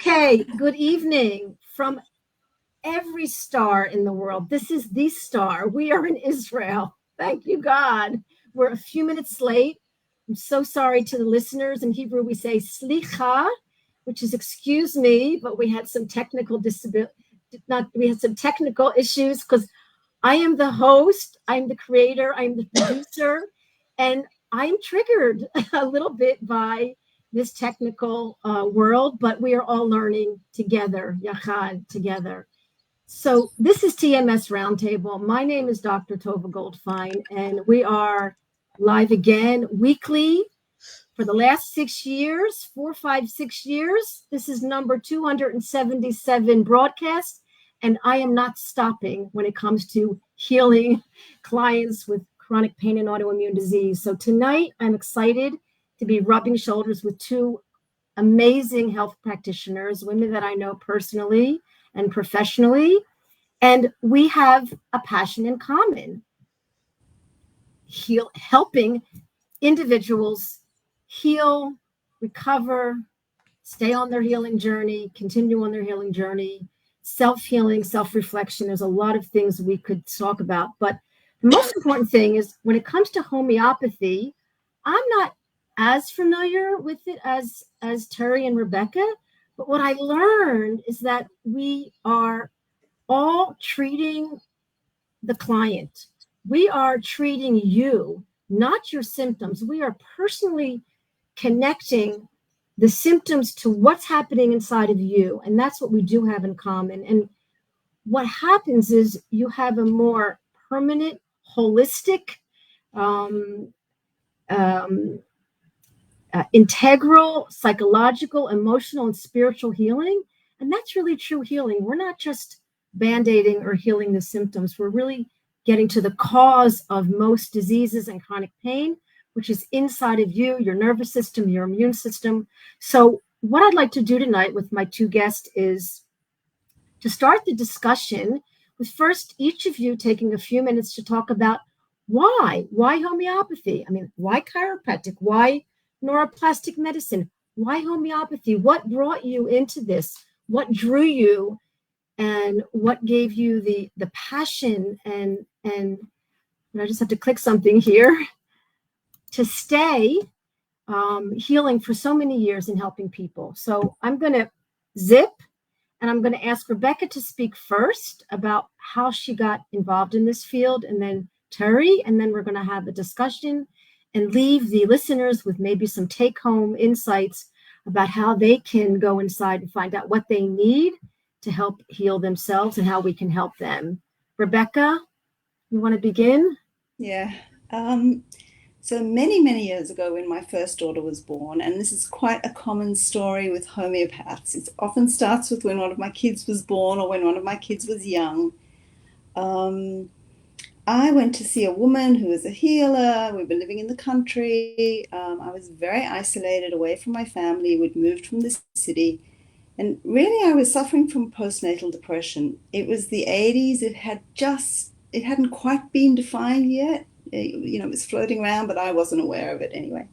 Okay, good evening from every star in the world. This is the star. We are in Israel. Thank you, God. We're a few minutes late. I'm so sorry to the listeners. In Hebrew, we say slicha, which is excuse me, but we had some technical issues because I am the host, I'm the creator, I'm the producer, and I'm triggered a little bit by this technical world, but we are all learning together, yachad, together. So this is TMS Roundtable. My name is Dr. Tovah Goldfine, and we are live again weekly for the last 6 years, 4, 5, 6 years. This is number 277 broadcast, and I am not stopping when it comes to healing clients with chronic pain and autoimmune disease. So tonight, I'm excited to be rubbing shoulders with two amazing health practitioners, women that I know personally and professionally, and we have a passion in common, helping individuals heal, recover, stay on their healing journey, continue on their healing journey, self-healing, self-reflection. There's a lot of things we could talk about, but the most important thing is when it comes to homeopathy, I'm not as familiar with it as Terry and Rebecca, but what I learned is that we are all treating the client. We are treating you, not your symptoms. We are personally connecting the symptoms to what's happening inside of you. And that's what we do have in common. And what happens is you have a more permanent, holistic, integral, psychological, emotional, and spiritual healing. And that's really true healing. We're not just band-aiding or healing the symptoms. We're really getting to the cause of most diseases and chronic pain, which is inside of you, your nervous system, your immune system. So what I'd like to do tonight with my two guests is to start the discussion with first each of you taking a few minutes to talk about why homeopathy? I mean, why chiropractic? Why neuroplastic medicine? Why homeopathy? What brought you into this? What drew you? And what gave you the passion and I just have to click something here to stay healing for so many years and helping people. So I'm going to zip and I'm going to ask Rebecca to speak first about how she got involved in this field, and then Terry, and then we're going to have a discussion and leave the listeners with maybe some take-home insights about how they can go inside and find out what they need to help heal themselves and how we can help them. Rebecca, you want to begin? Yeah. So many years ago when my first daughter was born, and this is quite a common story with homeopaths, it often starts with when one of my kids was born or when one of my kids was young. I went to see a woman who was a healer. We were living in the country. I was very isolated away from my family. We'd moved from the city. And really, I was suffering from postnatal depression. It was the 80s. It hadn't quite been defined yet. It was floating around, but I wasn't aware of it anyway.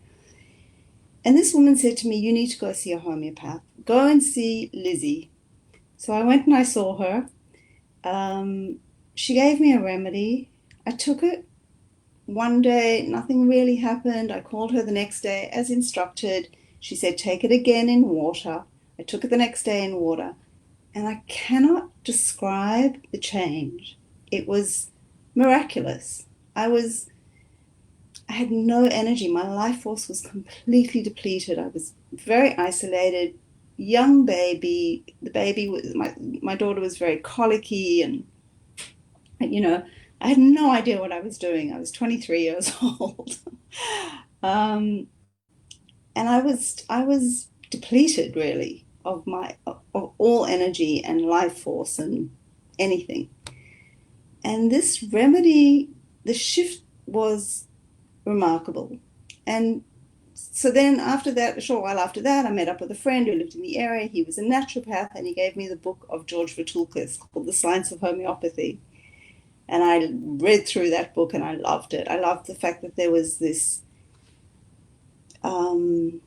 And this woman said to me, "You need to go see a homeopath. Go and see Lizzie." So I went and I saw her. She gave me a remedy. I took it. One day, nothing really happened. I called her the next day as instructed. She said, "Take it again in water." I took it the next day in water, and I cannot describe the change. It was miraculous. I had no energy. My life force was completely depleted. I was very isolated, young baby. The baby was, my daughter was very colicky, and I had no idea what I was doing. I was 23 years old. And I was depleted really of all energy and life force and anything. And this remedy, the shift was remarkable. And so then after that, a short while after that, I met up with a friend who lived in the area. He was a naturopath, and he gave me the book of George Vitulkas called The Science of Homeopathy. And I read through that book and I loved it. I loved the fact that there was this thing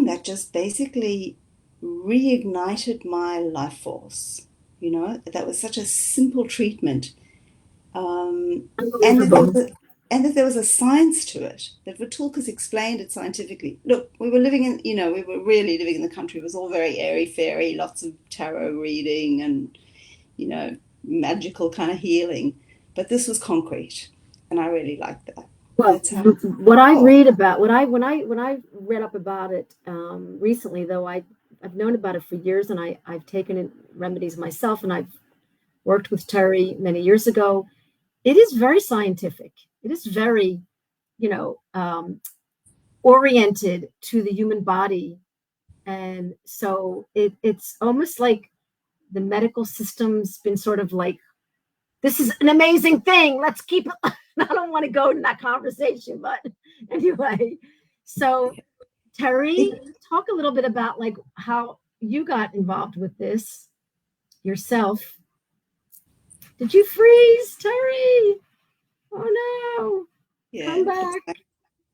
that just basically reignited my life force. You know, that was such a simple treatment. And that there Unbelievable. was and that there was a science to it, that Vitulka's explained it scientifically. Look, we were living in, we were really living in the country. It was all very airy-fairy, lots of tarot reading and, magical kind of healing. But this was concrete, and I really liked that. Well, That's how. what I Oh, read about, when I read up about it recently, though I've known about it for years, and I've taken remedies myself, and I've worked with Terry many years ago. It is very scientific. It is very, oriented to the human body, and so it's almost like the medical system's been sort of like, this is an amazing thing. Let's keep it. I don't want to go in that conversation, but anyway. So, Terry, it, talk a little bit about like how you got involved with this yourself. Did you freeze, Terry? Oh no. yeah, Come back.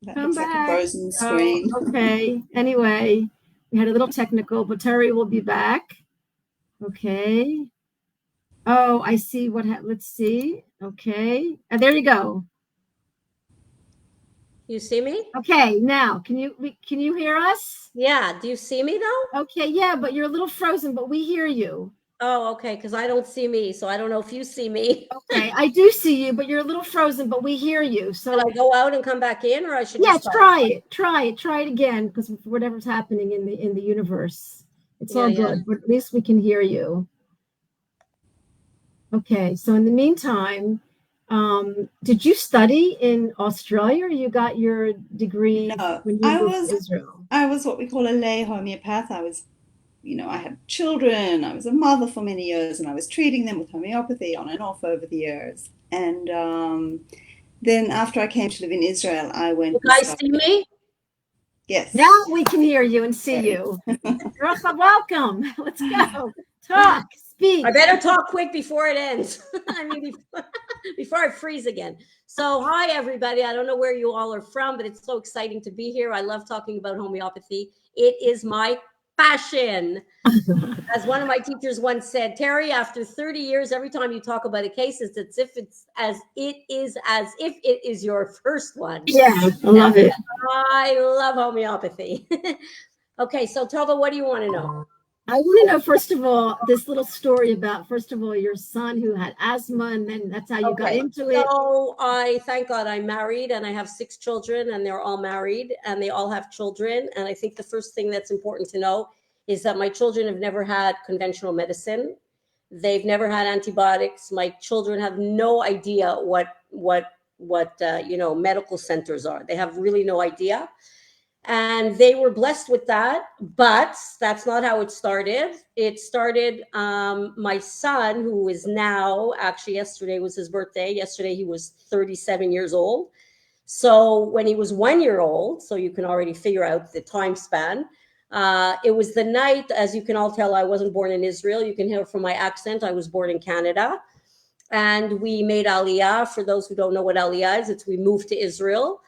that Come looks like a back. frozen Oh, screen. okay. Anyway, we had a little technical, but Terry will be back. Okay. Oh, I see let's see. Okay. There you go. You see me? Okay, now can you hear us? Yeah. Do you see me though? Okay, yeah, but you're a little frozen, but we hear you. Oh, okay. Because I don't see me, so I don't know if you see me. Okay, I do see you, but you're a little frozen, but we hear you. So Should I go out and come back in, or I should yeah, just try it again, because whatever's happening in the universe, it's all good. But at least we can hear you. Okay, so in the meantime, did you study in Australia, or you got your degree No, when you moved to Israel? I was what we call a lay homeopath. I had children. I was a mother for many years, and I was treating them with homeopathy on and off over the years. And then after I came to live in Israel, I went You and guys see studied. me? Yes. Now we can hear you and see Okay. you. Welcome. Let's go. Talk, speak. I better talk quick before it ends. I mean, before I freeze again. So, hi, everybody. I don't know where you all are from, but it's so exciting to be here. I love talking about homeopathy. It is my passion. As one of my teachers once said, Terry, after 30 years, every time you talk about a case, it's as if it is your first one. Yeah, I love it. I love homeopathy. Okay, so Tovah, what do you want to know? I want to know, first of all, this little story about, first of all, your son who had asthma, and then that's how you got into it. So I thank God I'm married, and I have 6 children, and they're all married, and they all have children. And I think the first thing that's important to know is that my children have never had conventional medicine. They've never had antibiotics. My children have no idea what medical centers are. They have really no idea. And they were blessed with that, but that's not how it started. It started, my son, who is now, actually yesterday was his birthday. Yesterday he was 37 years old. So when he was 1 year old, so you can already figure out the time span, it was the night, as you can all tell, I wasn't born in Israel. You can hear from my accent, I was born in Canada. And we made Aliyah. For those who don't know what Aliyah is, it's we moved to Israel.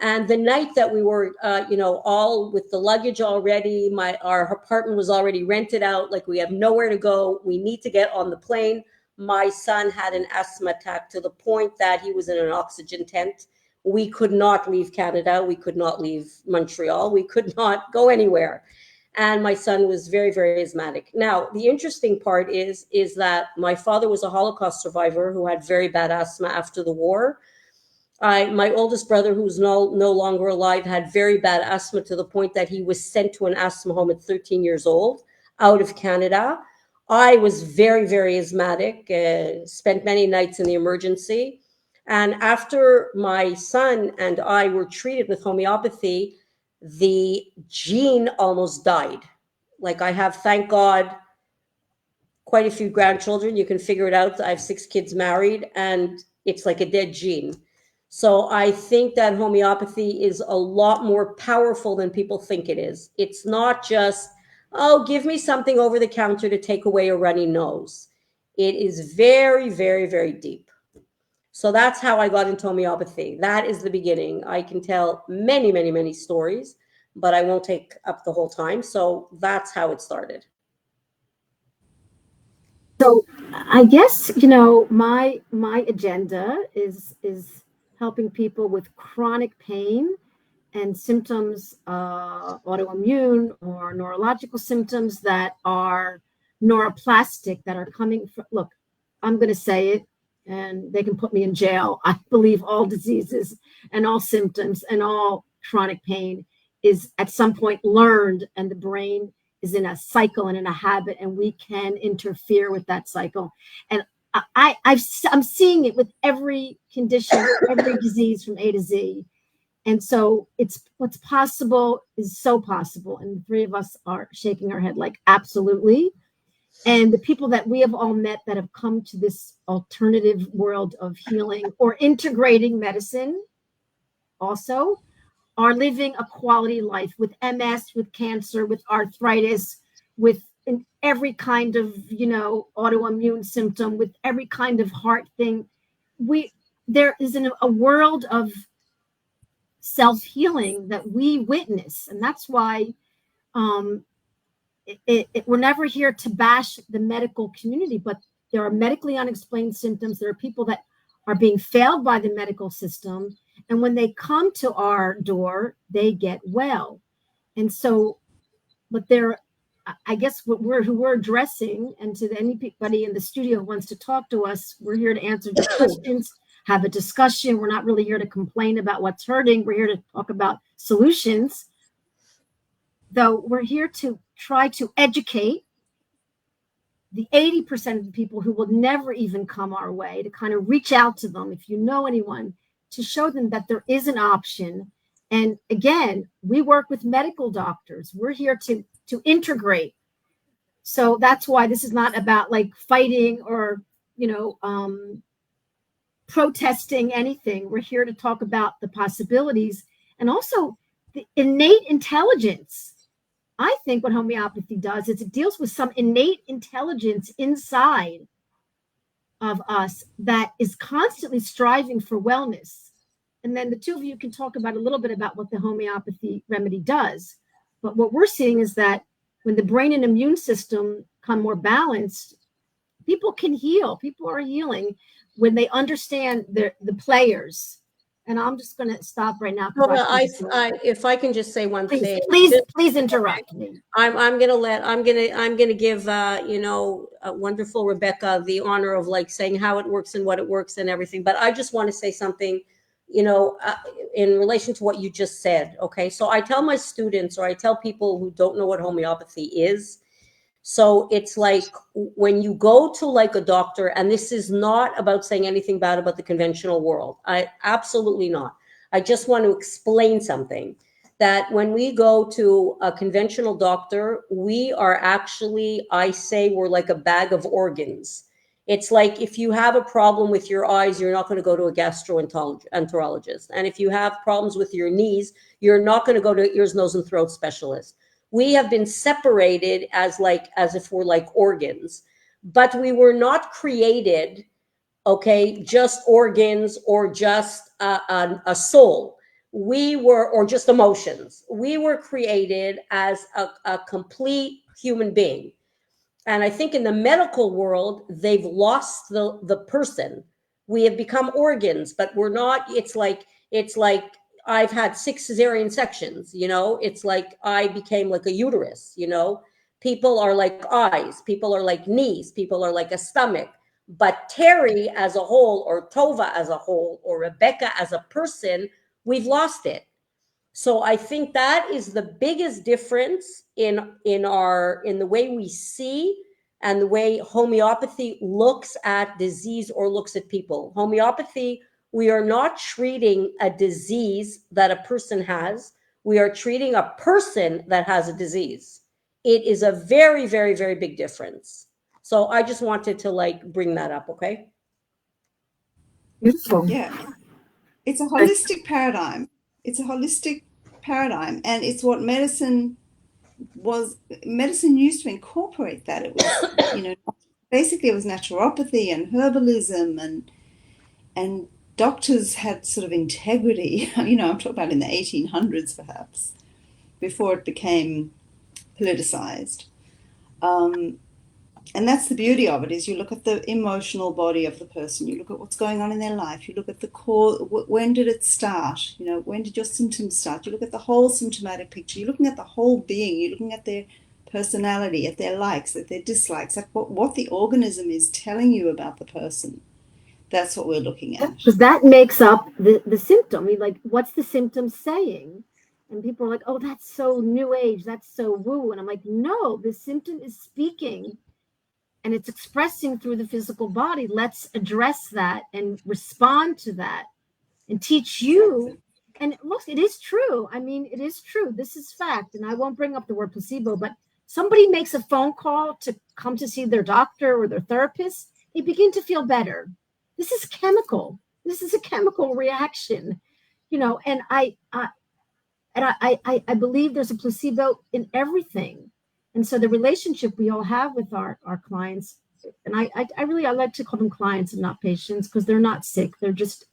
And the night that we were, all with the luggage already, our apartment was already rented out. Like, we have nowhere to go. We need to get on the plane. My son had an asthma attack to the point that he was in an oxygen tent. We could not leave Canada. We could not leave Montreal. We could not go anywhere. And my son was very, very asthmatic. Now, the interesting part is that my father was a Holocaust survivor who had very bad asthma after the war. My oldest brother, who's no longer alive, had very bad asthma to the point that he was sent to an asthma home at 13 years old out of Canada. I was very, very asthmatic, spent many nights in the emergency. And after my son and I were treated with homeopathy, the gene almost died. Like, I have, thank God, quite a few grandchildren. You can figure it out. I have 6 kids married, and it's like a dead gene. So I think that homeopathy is a lot more powerful than people think it is. It's not just, oh, give me something over the counter to take away a runny nose. It is very, very, very deep. So that's how I got into homeopathy. That is the beginning. I can tell many, many, many stories, but I won't take up the whole time. So that's how it started. So I guess, you know, my agenda is helping people with chronic pain and symptoms, autoimmune or neurological symptoms that are neuroplastic, that are coming from, look, I'm going to say it and they can put me in jail. I believe all diseases and all symptoms and all chronic pain is at some point learned, and the brain is in a cycle and in a habit, and we can interfere with that cycle. And I'm seeing it with every condition, every disease from A to Z. And so it's what's possible is so possible. And the three of us are shaking our head like, absolutely. And the people that we have all met that have come to this alternative world of healing or integrating medicine also are living a quality life with MS, with cancer, with arthritis, with every kind of, you know, autoimmune symptom, with every kind of heart thing. There is a world of self-healing that we witness, and that's why we're never here to bash the medical community, but there are medically unexplained symptoms. There are people that are being failed by the medical system, and when they come to our door, they get well. And so, but I guess who we're addressing, and to anybody in the studio who wants to talk to us, we're here to answer your questions, have a discussion. We're not really here to complain about what's hurting. We're here to talk about solutions. Though we're here to try to educate the 80% of the people who will never even come our way, to kind of reach out to them, if you know anyone, to show them that there is an option. And again, we work with medical doctors. We're here to integrate. So that's why this is not about like fighting or, you know, protesting anything. We're here to talk about the possibilities and also the innate intelligence. I think what homeopathy does is it deals with some innate intelligence inside of us that is constantly striving for wellness. And then the two of you can talk about a little bit about what the homeopathy remedy does. But what we're seeing is that when the brain and immune system come more balanced, people can heal. People are healing when they understand the players. And I'm just going to stop right now. Well, if I can just say one thing, please interrupt me. I'm gonna give you know, wonderful Rebecca the honor of like saying how it works and what it works and everything. But I just want to say something, you know, in relation to what you just said. Okay, so I tell my students, or I tell people who don't know what homeopathy is. So it's like when you go to like a doctor, and this is not about saying anything bad about the conventional world. Absolutely not. I just want to explain something, that when we go to a conventional doctor, we are actually, I say, we're like a bag of organs. It's like if you have a problem with your eyes, you're not going to go to a gastroenterologist. And if you have problems with your knees, you're not going to go to ears, nose, and throat specialist. We have been separated as if we're like organs, but we were not created, okay, just organs or just a soul. We were, or just emotions. We were created as a complete human being. And I think in the medical world, they've lost the person. We have become organs, but we're not. It's like I've had 6 cesarean sections, you know, it's like I became like a uterus, you know, people are like eyes, people are like knees, people are like a stomach, but Terry as a whole, or Tovah as a whole, or Rebecca as a person, we've lost it. So I think that is the biggest difference in the way we see and the way homeopathy looks at disease or looks at people. Homeopathy, we are not treating a disease that a person has. We are treating a person that has a disease. It is a very, very, very big difference. So I just wanted to like bring that up, okay? Beautiful. Yeah. It's a holistic paradigm. It's a holistic paradigm, and it's what medicine used to incorporate that. It was, you know, basically it was naturopathy and herbalism, and doctors had sort of integrity. You know, I'm talking about in the 1800s perhaps. before it became politicized. And that's the beauty of it, is you look at the emotional body of the person, you look at what's going on in their life, you look at the core, when did it start, you know, when did your symptoms start, you look at the whole symptomatic picture, you're looking at the whole being, you're looking at their personality, at their likes, at their dislikes, at what the organism is telling you about the person. That's what we're looking at. Because that makes up the symptom. I mean, like, what's the symptom saying? And people are like, oh, that's so new age, that's so woo. And I'm like, no, the symptom is speaking and it's expressing through the physical body. Let's address that and respond to that and teach you. And look, it is true. I mean, it is true. This is fact. And I won't bring up the word placebo, but somebody makes a phone call to come to see their doctor or their therapist, they begin to feel better. This is chemical. This is a chemical reaction, you know, and I believe there's a placebo in everything. And so the relationship we all have with our clients, and I like to call them clients and not patients, because they're not sick. They're just,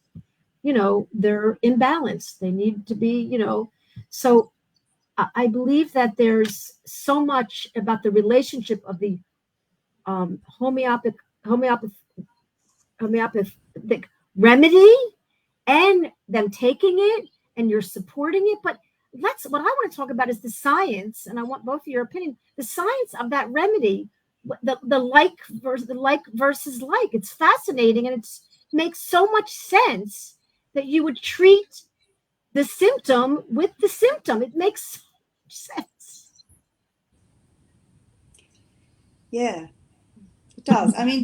you know, they're imbalanced. They need to be, you know. So I believe that there's so much about the relationship of the homeopathic remedy and them taking it, and you're supporting it. But that's what I want to talk about, is the science, and I want both of your opinion. The science of that remedy, the like versus like. It's fascinating, and it makes so much sense that you would treat the symptom with the symptom. It makes so much sense. Yeah, it does. I mean,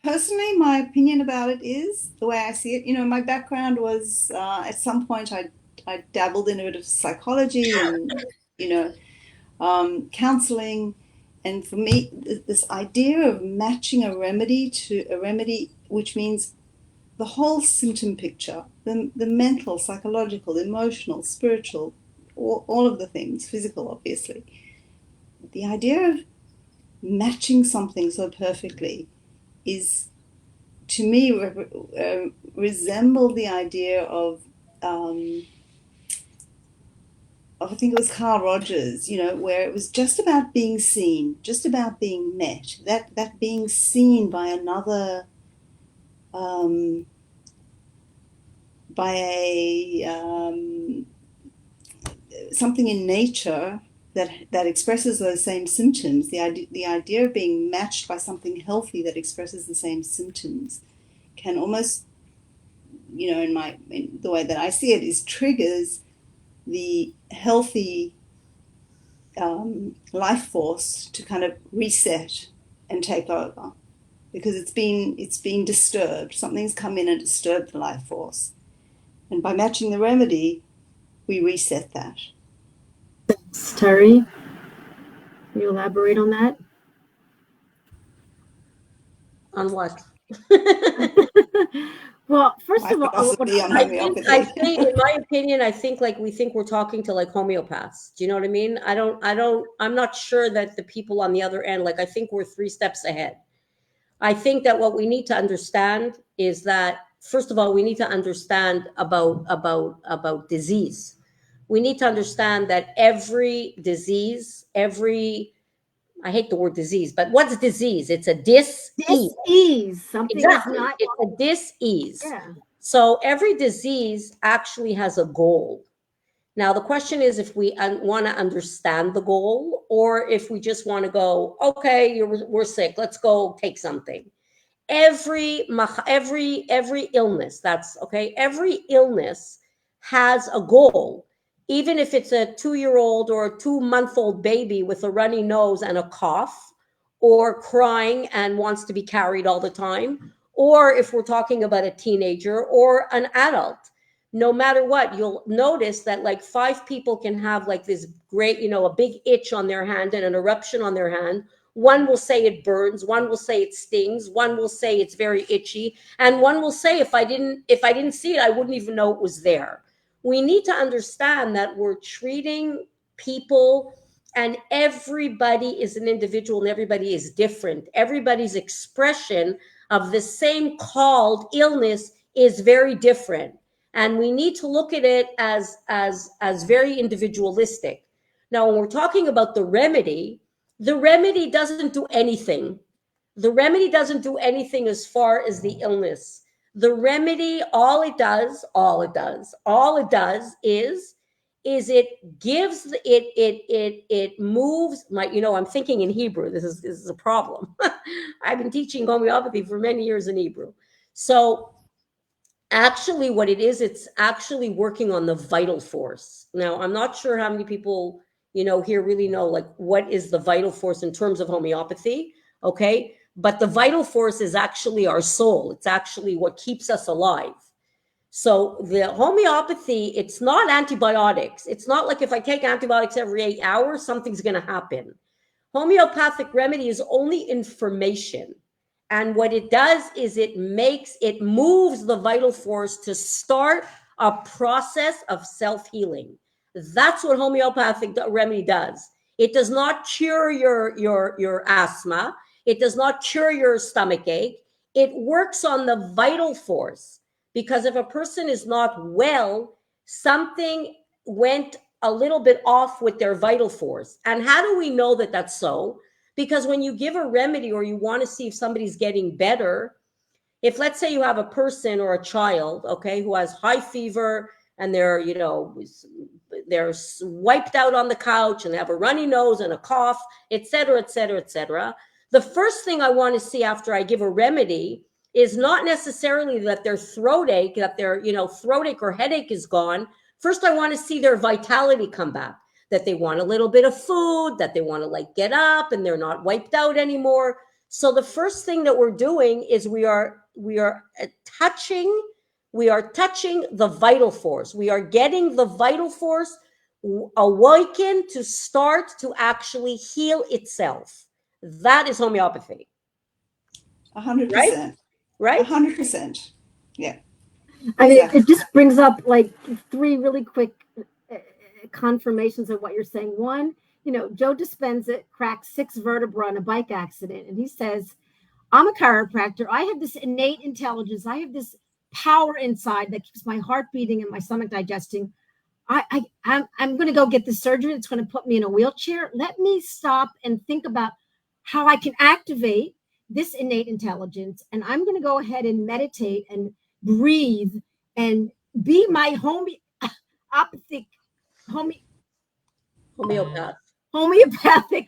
personally, my opinion about it is, the way I see it, you know, my background was, at some point I dabbled in a bit of psychology and, you know, counseling. And for me, this idea of matching a remedy to a remedy, which means the whole symptom picture, the mental, psychological, emotional, spiritual, all of the things, physical, obviously. The idea of matching something so perfectly is, to me, resemble the idea of I think it was Carl Rogers, you know, where it was just about being seen, just about being met, that being seen by another, by a something in nature that expresses those same symptoms. The idea of being matched by something healthy that expresses the same symptoms can almost, you know, in the way that I see it, is triggers the healthy life force to kind of reset and take over, because it's been disturbed. Something's come in and disturbed the life force, and by matching the remedy, we reset that. Terry, can you elaborate on that? On what? Well, first of all, I think, in my opinion, I think we're talking to like homeopaths. Do you know what I mean? I'm not sure that the people on the other end, like, I think we're 3 steps ahead. I think that what we need to understand is that, first of all, we need to understand about disease. We need to understand that every disease, I hate the word disease, but what's disease? It's a dis-ease. Something exactly. is not. It's a dis-ease. Yeah. So every disease actually has a goal. Now, the question is if we want to understand the goal, or if we just want to go, okay, we're sick, let's go take something. Every illness, that's okay. Every illness has a goal. Even if it's a 2-year-old or a 2-month-old baby with a runny nose and a cough, or crying and wants to be carried all the time, or if we're talking about a teenager or an adult, no matter what, you'll notice that like 5 people can have like this great, you know, a big itch on their hand and an eruption on their hand. One will say it burns, one will say it stings, one will say it's very itchy, and one will say if I didn't see it, I wouldn't even know it was there. We need to understand that we're treating people, and everybody is an individual and everybody is different. Everybody's expression of the same called illness is very different. And we need to look at it as very individualistic. Now, when we're talking about the remedy doesn't do anything. The remedy doesn't do anything as far as the illness. The remedy, all it does is it gives it moves my, I'm thinking in Hebrew. This is a problem. I've been teaching homeopathy for many years in Hebrew. So actually what it is, it's actually working on the vital force. Now, I'm not sure how many people, here really know like what is the vital force in terms of homeopathy. Okay. But the vital force is actually our soul. It's actually what keeps us alive. So the homeopathy, it's not antibiotics. It's not like if I take antibiotics every 8 hours, something's going to happen. Homeopathic remedy is only information. And what it does is it moves the vital force to start a process of self-healing. That's what homeopathic remedy does. It does not cure your asthma. It does not cure your stomach ache. It works on the vital force, because if a person is not well, something went a little bit off with their vital force. And how do we know that that's so? Because when you give a remedy or you want to see if somebody's getting better, if let's say you have a person or a child, okay, who has high fever and they're wiped out on the couch and they have a runny nose and a cough, etc., etc., etc., the first thing I want to see after I give a remedy is not necessarily that their throat ache, that their throat ache or headache is gone. First, I want to see their vitality come back, that they want a little bit of food, that they want to like get up and they're not wiped out anymore. So the first thing that we're doing is we are touching the vital force. We are getting the vital force awakened to start to actually heal itself. That is homeopathy. 100%. Right? 100%. Yeah. I mean, it just brings up like three really quick confirmations of what you're saying. One, Joe Dispenza cracked 6 vertebrae in a bike accident. And he says, I'm a chiropractor. I have this innate intelligence. I have this power inside that keeps my heart beating and my stomach digesting. I'm going to go get the surgery. It's going to put me in a wheelchair. Let me stop and think about how I can activate this innate intelligence. And I'm going to go ahead and meditate and breathe and be my homeopathic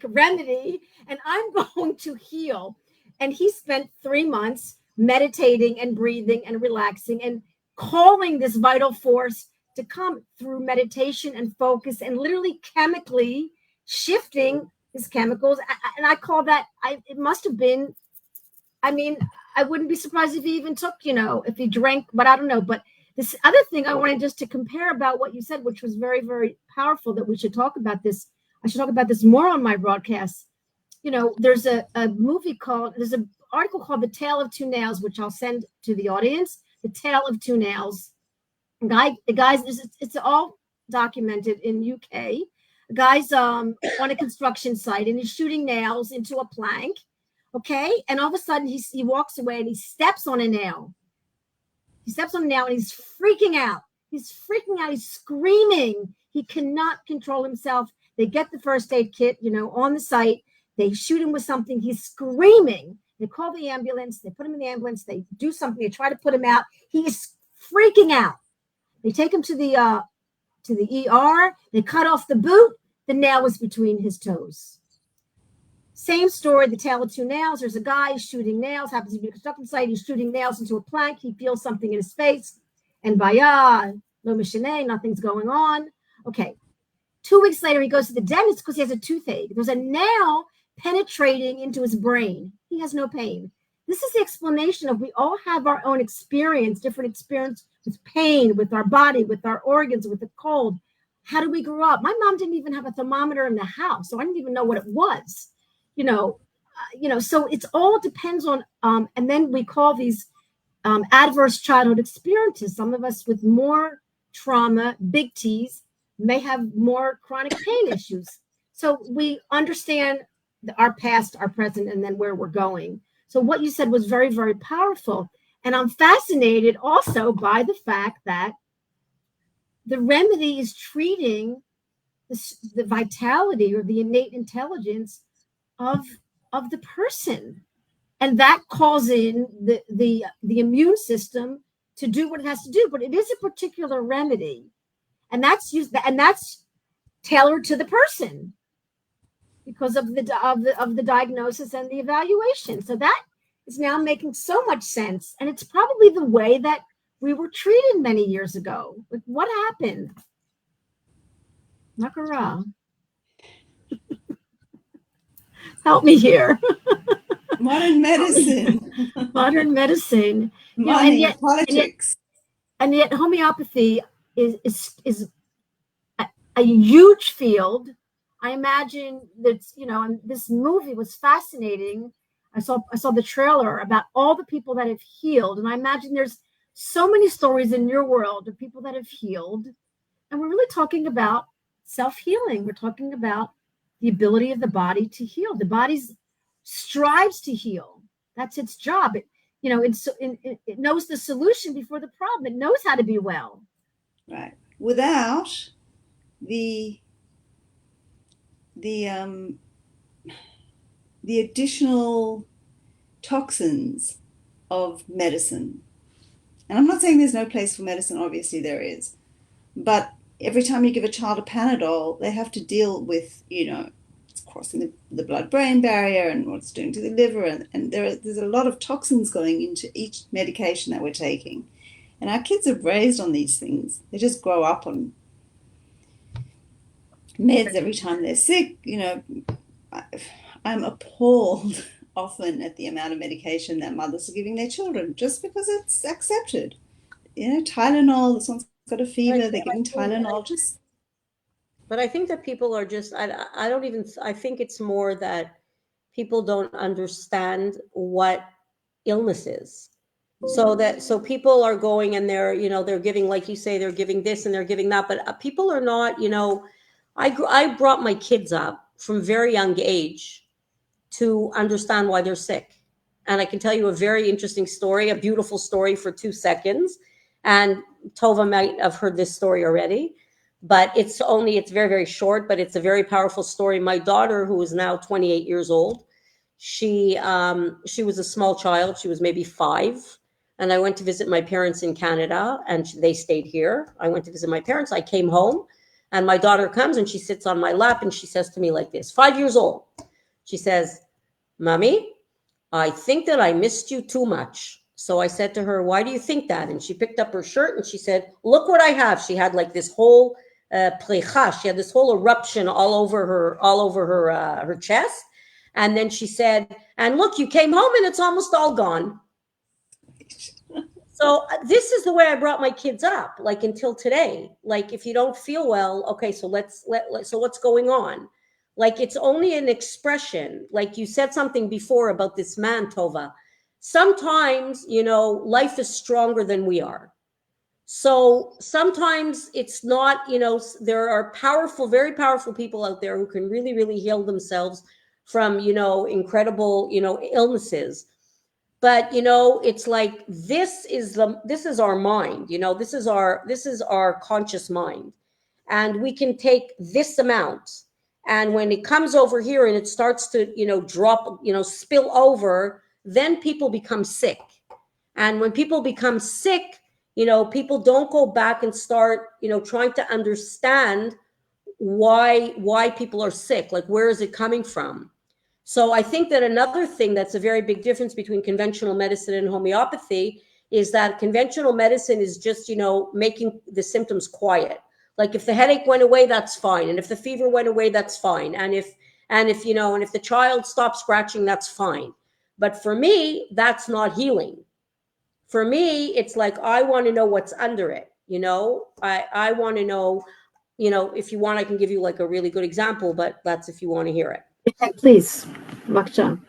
remedy, and I'm going to heal. And he spent 3 months meditating and breathing and relaxing and calling this vital force to come through meditation and focus and literally chemically shifting his chemicals. And I call that, it must have been, I mean, I wouldn't be surprised if he even took, if he drank, but I don't know. But this other thing I wanted just to compare about what you said, which was very, very powerful, that we should talk about this. I should talk about this more on my broadcasts. There's a movie there's an article called The Tale of Two Nails, which I'll send to the audience. The Tale of Two Nails. It's all documented in UK. The guy's on a construction site and he's shooting nails into a plank. Okay. And all of a sudden he walks away and he steps on a nail. He steps on a nail and he's freaking out. He's screaming. He cannot control himself. They get the first aid kit, on the site. They shoot him with something. He's screaming. They call the ambulance. They put him in the ambulance. They do something. They try to put him out. He is freaking out. They take him to the ER. They cut off the boot. The nail was between his toes. Same story, The Tale of Two Nails. There's a guy shooting nails, happens to be a construction site. He's shooting nails into a plank. He feels something in his face. And no machine, nothing's going on. Okay. 2 weeks later, he goes to the dentist because he has a toothache. There's a nail penetrating into his brain. He has no pain. This is the explanation of we all have our own experience, different experience with pain, with our body, with our organs, with the cold. How do we grow up? My mom didn't even have a thermometer in the house, so I didn't even know what it was. So it's all depends on, and then we call these adverse childhood experiences. Some of us with more trauma, big T's, may have more chronic pain issues. So we understand our past, our present, and then where we're going. So what you said was very, very powerful. And I'm fascinated also by the fact that the remedy is treating the the vitality or the innate intelligence of the person, and that calls in the immune system to do what it has to do. But it is a particular remedy, and that's tailored to the person because of the diagnosis and the evaluation. So that is now making so much sense, and it's probably the way that we were treated many years ago. Like, what happened? Makara, help me here. Modern medicine. Modern medicine. Money, politics. And yet homeopathy is a huge field. I imagine that, and this movie was fascinating. I saw the trailer about all the people that have healed, and I imagine there's so many stories in your world of people that have healed. And we're really talking about self-healing. We're talking about the ability of the body to heal. The body strives to heal. That's its job. It knows the solution before the problem. It knows how to be well. Right. Without the additional toxins of medicine. And I'm not saying there's no place for medicine, obviously there is. But every time you give a child a Panadol, they have to deal with, it's crossing the blood-brain barrier and what it's doing to the liver. And there's a lot of toxins going into each medication that we're taking. And our kids are raised on these things. They just grow up on meds every time they're sick. I'm appalled often at the amount of medication that mothers are giving their children just because it's accepted. Tylenol, this one's got a fever, they're giving Tylenol. But I think that people are just, I think it's more that people don't understand what illness is. So people are going and they're giving, like you say, they're giving this and they're giving that, but people are not, I brought my kids up from very young age to understand why they're sick. And I can tell you a very interesting story, a beautiful story for 2 seconds. And Tovah might have heard this story already, but it's very, very short, but it's a very powerful story. My daughter, who is now 28 years old, she was a small child. She was maybe 5. And I went to visit my parents in Canada, and they stayed here. I went to visit my parents. I came home, and my daughter comes and she sits on my lap and she says to me like this, 5 years old. She says, "Mommy, I think that I missed you too much." So I said to her, "Why do you think that?" And she picked up her shirt and she said, "Look what I have." She had like this whole plecha. She had this whole eruption all over her chest. And then she said, "And look, you came home and it's almost all gone." So this is the way I brought my kids up, like until today. Like, if you don't feel well, okay, so so what's going on? Like, it's only an expression. Like you said something before about this man, Tovah. Sometimes, life is stronger than we are. So sometimes it's not, there are powerful, very powerful people out there who can really, really heal themselves from, incredible, illnesses. But, it's like, this is our mind, this is our conscious mind. And we can take this amount. And when it comes over here and it starts to, drop, spill over, then people become sick. And when people become sick, people don't go back and start, trying to understand why people are sick. Like, where is it coming from? So I think that another thing that's a very big difference between conventional medicine and homeopathy is that conventional medicine is just, making the symptoms quiet. Like, if the headache went away, that's fine. And if the fever went away, that's fine. And if the child stops scratching, that's fine. But for me, that's not healing. For me, it's like, I want to know what's under it. I want to know, if you want, I can give you like a really good example, but that's if you want to hear it. Please, Baksha.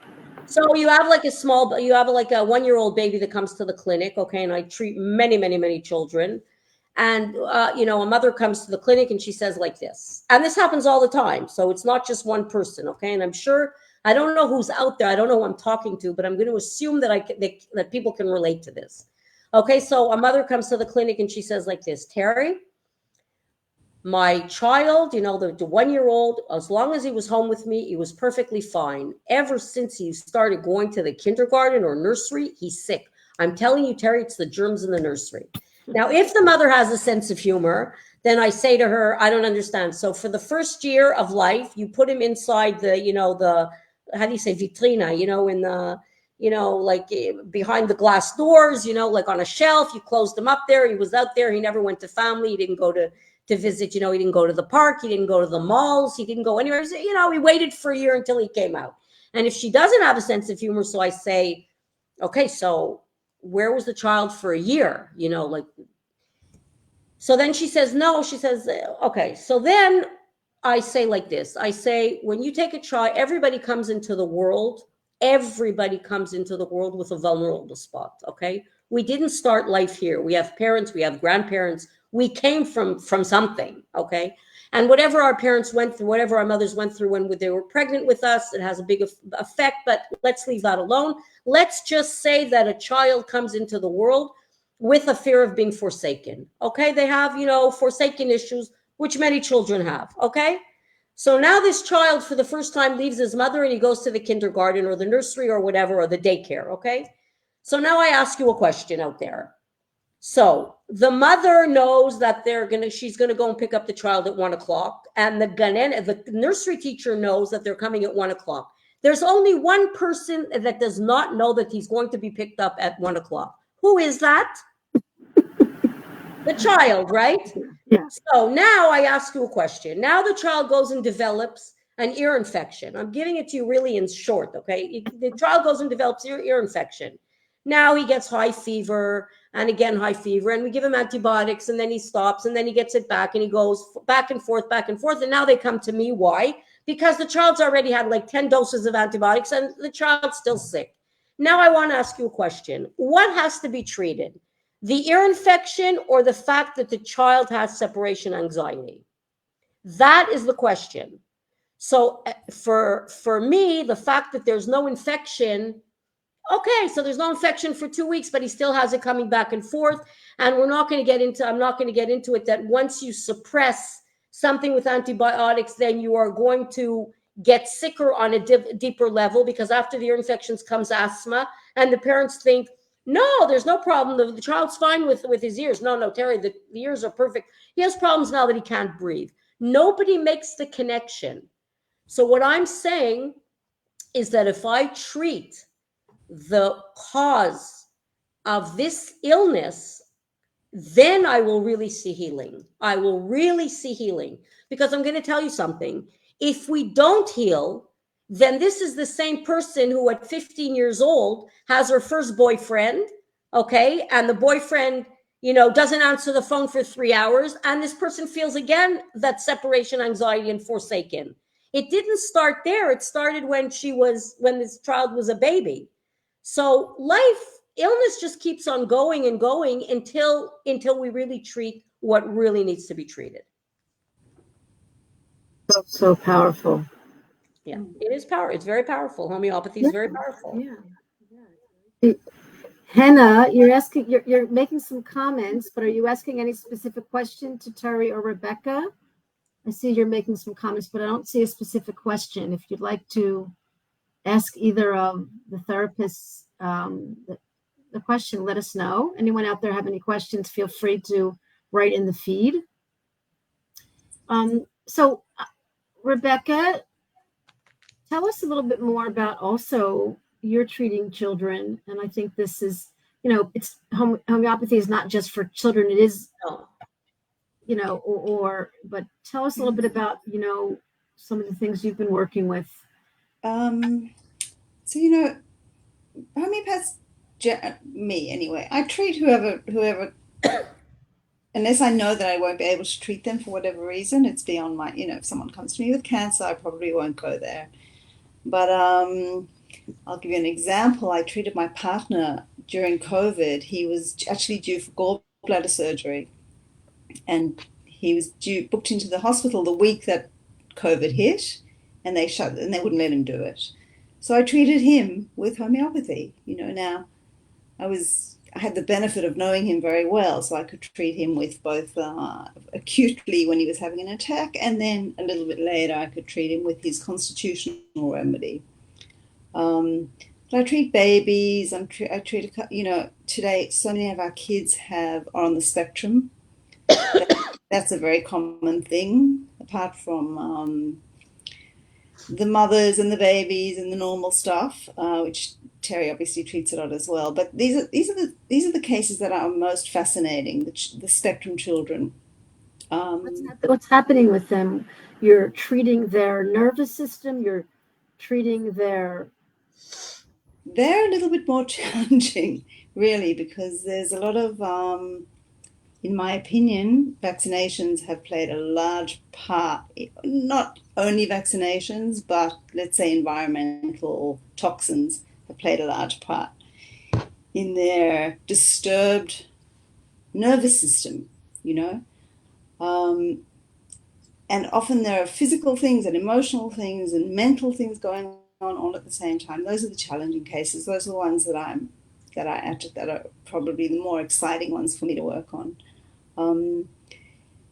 So you have like a 1-year-old baby that comes to the clinic, okay, and I treat many, many, many children. And, a mother comes to the clinic and she says like this, and this happens all the time. So it's not just one person, okay? And I'm sure, I don't know who's out there. I don't know who I'm talking to, but I'm going to assume that that people can relate to this. Okay, so a mother comes to the clinic and she says like this, "Terry, My child, the 1-year-old, as long as he was home with me, he was perfectly fine. Ever since he started going to the kindergarten or nursery, he's sick. I'm telling you, Terry, it's the germs in the nursery. Now, if the mother has a sense of humor, then I say to her, I don't understand. So for the first year of life, you put him inside the how do you say, vitrina, in the, like behind the glass doors, like on a shelf, you closed him up there. He was out there. He never went to family. He didn't go to visit, he didn't go to the park. He didn't go to the malls. He didn't go anywhere. He waited for a year until he came out. And if she doesn't have a sense of humor, so I say, okay, so where was the child for a year? So then she says, no, she says, okay. So then I say like this, I say, when you take a child, everybody comes into the world with a vulnerable spot. Okay. We didn't start life here. We have parents, we have grandparents. We came from something. Okay. And whatever our parents went through, whatever our mothers went through when they were pregnant with us, it has a big effect, but let's leave that alone. Let's just say that a child comes into the world with a fear of being forsaken. Okay. They have, forsaken issues, which many children have. Okay. So now this child for the first time leaves his mother and he goes to the kindergarten or the nursery or whatever, or the daycare. Okay. So now I ask you a question out there. So the mother knows that she's going to go and pick up the child at 1 o'clock. And the nursery teacher knows that they're coming at 1 o'clock. There's only one person that does not know that he's going to be picked up at 1 o'clock. Who is that? The child, right? Yeah. So now I ask you a question. Now the child goes and develops an ear infection. I'm giving it to you really in short, okay? The child goes and develops ear infection. Now he gets high fever and again high fever, and we give him antibiotics, and then he stops, and then he gets it back, and he goes back and forth, and now they come to me. Why? Because the child's already had like 10 doses of antibiotics, and the child's still sick. Now I want to ask you a question. What has to be treated? The ear infection or the fact that the child has separation anxiety? That is the question. So for me, the fact that there's no infection, okay, so there's no infection for 2 weeks, but he still has it coming back and forth. And I'm not going to get into it that once you suppress something with antibiotics, then you are going to get sicker on a deeper level, because after the ear infections comes asthma, and the parents think, no, there's no problem. The child's fine with his ears. No, Terry, the ears are perfect. He has problems now that he can't breathe. Nobody makes the connection. So what I'm saying is that if I treat the cause of this illness, then I will really see healing. I will really see healing, because I'm going to tell you something. If we don't heal, then this is the same person who at 15 years old has her first boyfriend, okay? And the boyfriend, doesn't answer the phone for 3 hours. And this person feels again that separation anxiety and forsaken. It didn't start there. It started when this child was a baby. So illness just keeps on going and going until we really treat what really needs to be treated. So powerful. Yeah, it is power. It's very powerful. Homeopathy is very powerful. Yeah. Hannah, you're making some comments, but are you asking any specific question to Terry or Rebecca? I see you're making some comments, but I don't see a specific question. If you'd like to ask either of the therapists the question, let us know. Anyone out there have any questions, feel free to write in the feed. So Rebecca, tell us a little bit more about also you're treating children. And I think this is, it's homeopathy is not just for children. It is, but tell us a little bit about, some of the things you've been working with. So, homeopaths, me anyway, I treat whoever, unless I know that I won't be able to treat them for whatever reason. It's beyond my, if someone comes to me with cancer, I probably won't go there. But I'll give you an example. I treated my partner during COVID. He was actually due for gallbladder surgery, and he was booked into the hospital the week that COVID hit, and they wouldn't let him do it. So I treated him with homeopathy. Now I had the benefit of knowing him very well, so I could treat him with both acutely when he was having an attack, and then a little bit later I could treat him with his constitutional remedy. But I treat babies. I treat, today so many of our kids are on the spectrum. That's a very common thing, apart from the mothers and the babies and the normal stuff, which Terry obviously treats a lot as well. But these are the cases that are most fascinating. The spectrum children. What's happening with them? You're treating their nervous system. You're treating their. They're a little bit more challenging, really, because there's a lot of, in my opinion, vaccinations have played a large part. Not only vaccinations, but let's say environmental toxins have played a large part in their disturbed nervous system, and often there are physical things and emotional things and mental things going on all at the same time. Those are the challenging cases. Those are the ones that are probably the more exciting ones for me to work on. And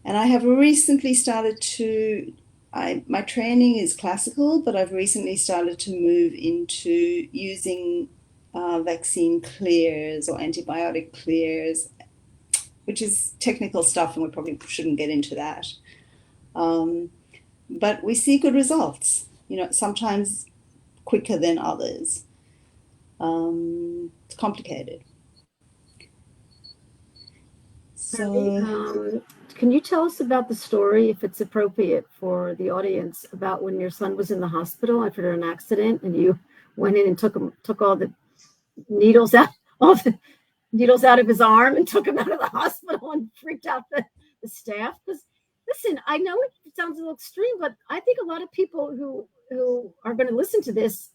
I have recently started to, my training is classical, but I've recently started to move into using vaccine clears or antibiotic clears, which is technical stuff, and we probably shouldn't get into that. But we see good results, sometimes quicker than others. It's complicated. So, can you tell us about the story, if it's appropriate for the audience, about when your son was in the hospital after an accident, and you went in and took all the needles out of his arm and took him out of the hospital and freaked out the staff? Because listen, I know it sounds a little extreme, but I think a lot of people who are going to listen to this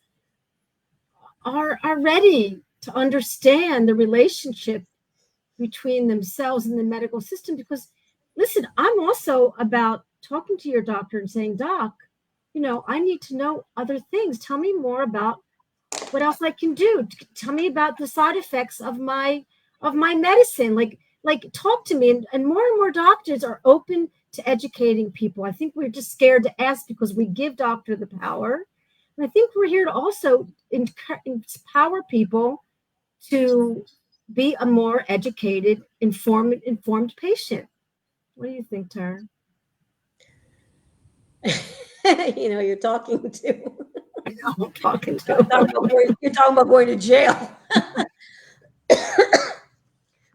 are ready to understand the relationship between themselves and the medical system. Because listen, I'm also about talking to your doctor and saying, Doc, I need to know other things. Tell me more about what else I can do. Tell me about the side effects of my medicine. Like talk to me. And more doctors are open to educating people. I think we're just scared to ask because we give doctor the power. And I think we're here to also empower people to be a more educated, informed patient. What do you think, Tara? You're talking to. I know, I'm talking to. You're talking about going to jail.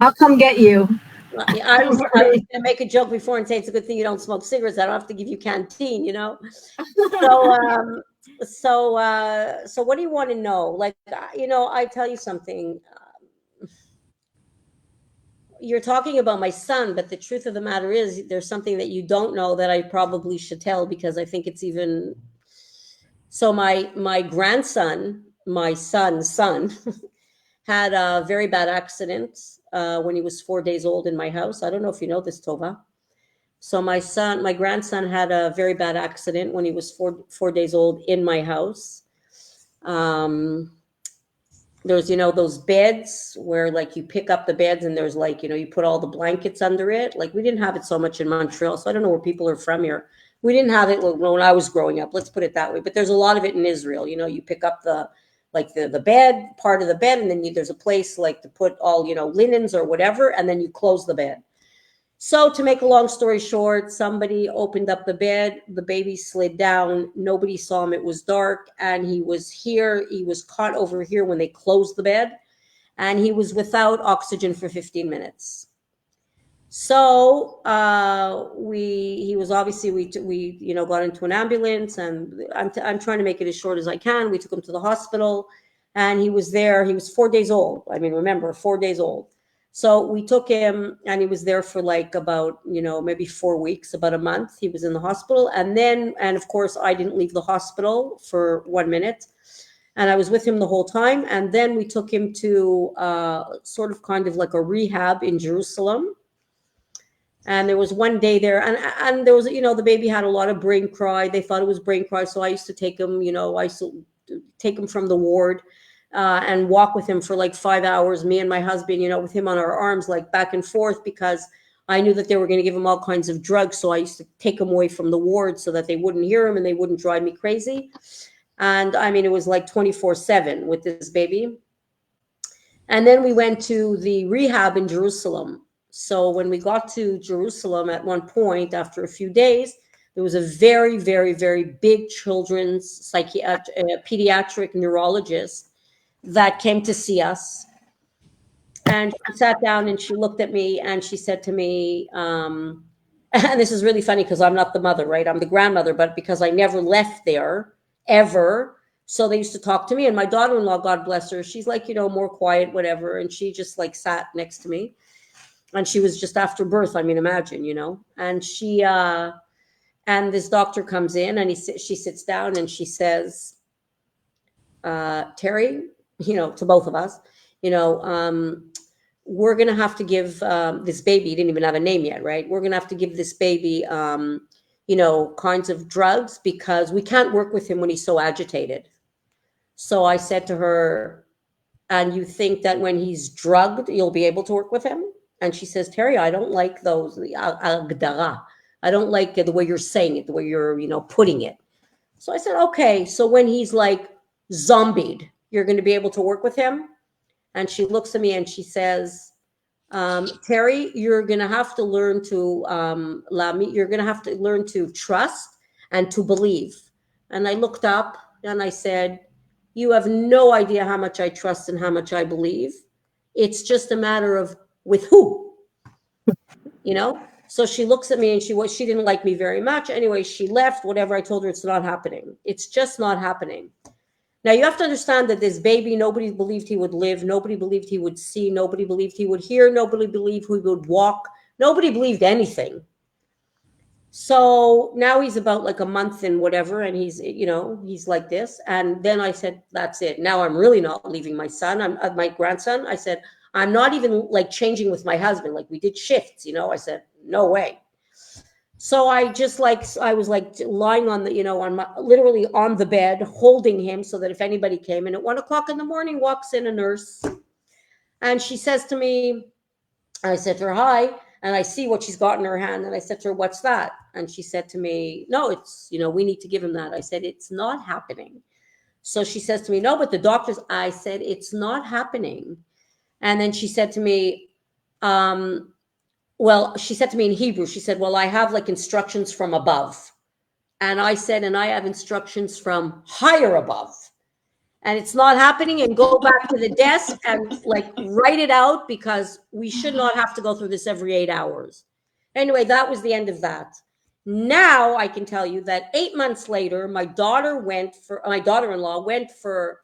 I'll come get you. I was going to make a joke before and say it's a good thing you don't smoke cigarettes. I don't have to give you canteen, So, so what do you want to know? Like, I tell you something. You're talking about my son, but the truth of the matter is there's something that you don't know that I probably should tell, because I think it's even. So my grandson, my son's son, had a very bad accident when he was 4 days old in my house. I don't know if you know this, Tovah. So my grandson had a very bad accident when he was 4 days old in my house. There's, those beds where like you pick up the beds and there's like, you put all the blankets under it. Like we didn't have it so much in Montreal. So I don't know where people are from here. We didn't have it when I was growing up. Let's put it that way. But there's a lot of it in Israel. You pick up the bed, part of the bed, and then there's a place like to put all, linens or whatever, and then you close the bed. So to make a long story short, somebody opened up the bed, the baby slid down, nobody saw him, it was dark, and he was caught over here when they closed the bed, and he was without oxygen for 15 minutes. So we got into an ambulance, and I'm trying to make it as short as I can. We took him to the hospital, and he was there. He was 4 days old. I mean, remember, 4 days old. So we took him, and he was there for like about, maybe 4 weeks, about a month. He was in the hospital. And of course, I didn't leave the hospital for 1 minute. And I was with him the whole time. And then we took him to sort of kind of like a rehab in Jerusalem. And there was one day there, and there was, the baby had a lot of brain cry. They thought it was brain cry. So I used to take him, I used to take him from the ward and walk with him for like 5 hours, me and my husband, with him on our arms, like back and forth, because I knew that they were going to give him all kinds of drugs. So I used to take him away from the ward so that they wouldn't hear him and they wouldn't drive me crazy. And I mean, it was like 24/7 with this baby. And then we went to the rehab in Jerusalem. So when we got to Jerusalem at one point, after a few days, there was a very, very, very big children's pediatric neurologist that came to see us. And she sat down and she looked at me and she said to me, and this is really funny because I'm not the mother, right? I'm the grandmother, but because I never left there ever. So they used to talk to me, and my daughter-in-law, God bless her, she's like, more quiet, whatever. And she just like sat next to me, and she was just after birth. I mean, imagine, and she, and this doctor comes in and she sits down and she says, Terry, to both of us, we're going to have to give this baby, he didn't even have a name yet, right? We're going to have to give this baby, kinds of drugs because we can't work with him when he's so agitated. So I said to her, and you think that when he's drugged, you'll be able to work with him? And she says, Terry, I don't like those, the agdara. I don't like the way you're saying it, the way you're, putting it. So I said, okay, so when he's like zombied, you're going to be able to work with him? And she looks at me and she says, Terry, you're going to have to learn to, you're going to have to learn to trust and to believe. And I looked up and I said, you have no idea how much I trust and how much I believe. It's just a matter of with who, So she looks at me and she didn't like me very much. Anyway, she left. Whatever I told her, it's not happening. It's just not happening. Now, you have to understand that this baby, nobody believed he would live. Nobody believed he would see. Nobody believed he would hear. Nobody believed he would walk. Nobody believed anything. So now he's about like a month and whatever, and he's like this. And then I said, that's it. Now I'm really not leaving my son. I'm my grandson. I said, I'm not even like changing with my husband. Like we did shifts, I said, no way. So I just I was like lying on the, literally on the bed, holding him so that if anybody came, and at 1 o'clock in the morning walks in a nurse and she says to me, I said to her, hi. And I see what she's got in her hand. And I said to her, what's that? And she said to me, no, it's, we need to give him that. I said, it's not happening. So she says to me, no, but the doctors, I said, it's not happening. And then she said to me, she said to me in Hebrew, she said, well, I have like instructions from above. And I said, and I have instructions from higher above. And it's not happening, and go back to the desk and like write it out because we should not have to go through this every 8 hours. Anyway, that was the end of that. Now I can tell you that 8 months later, my daughter-in-law went for,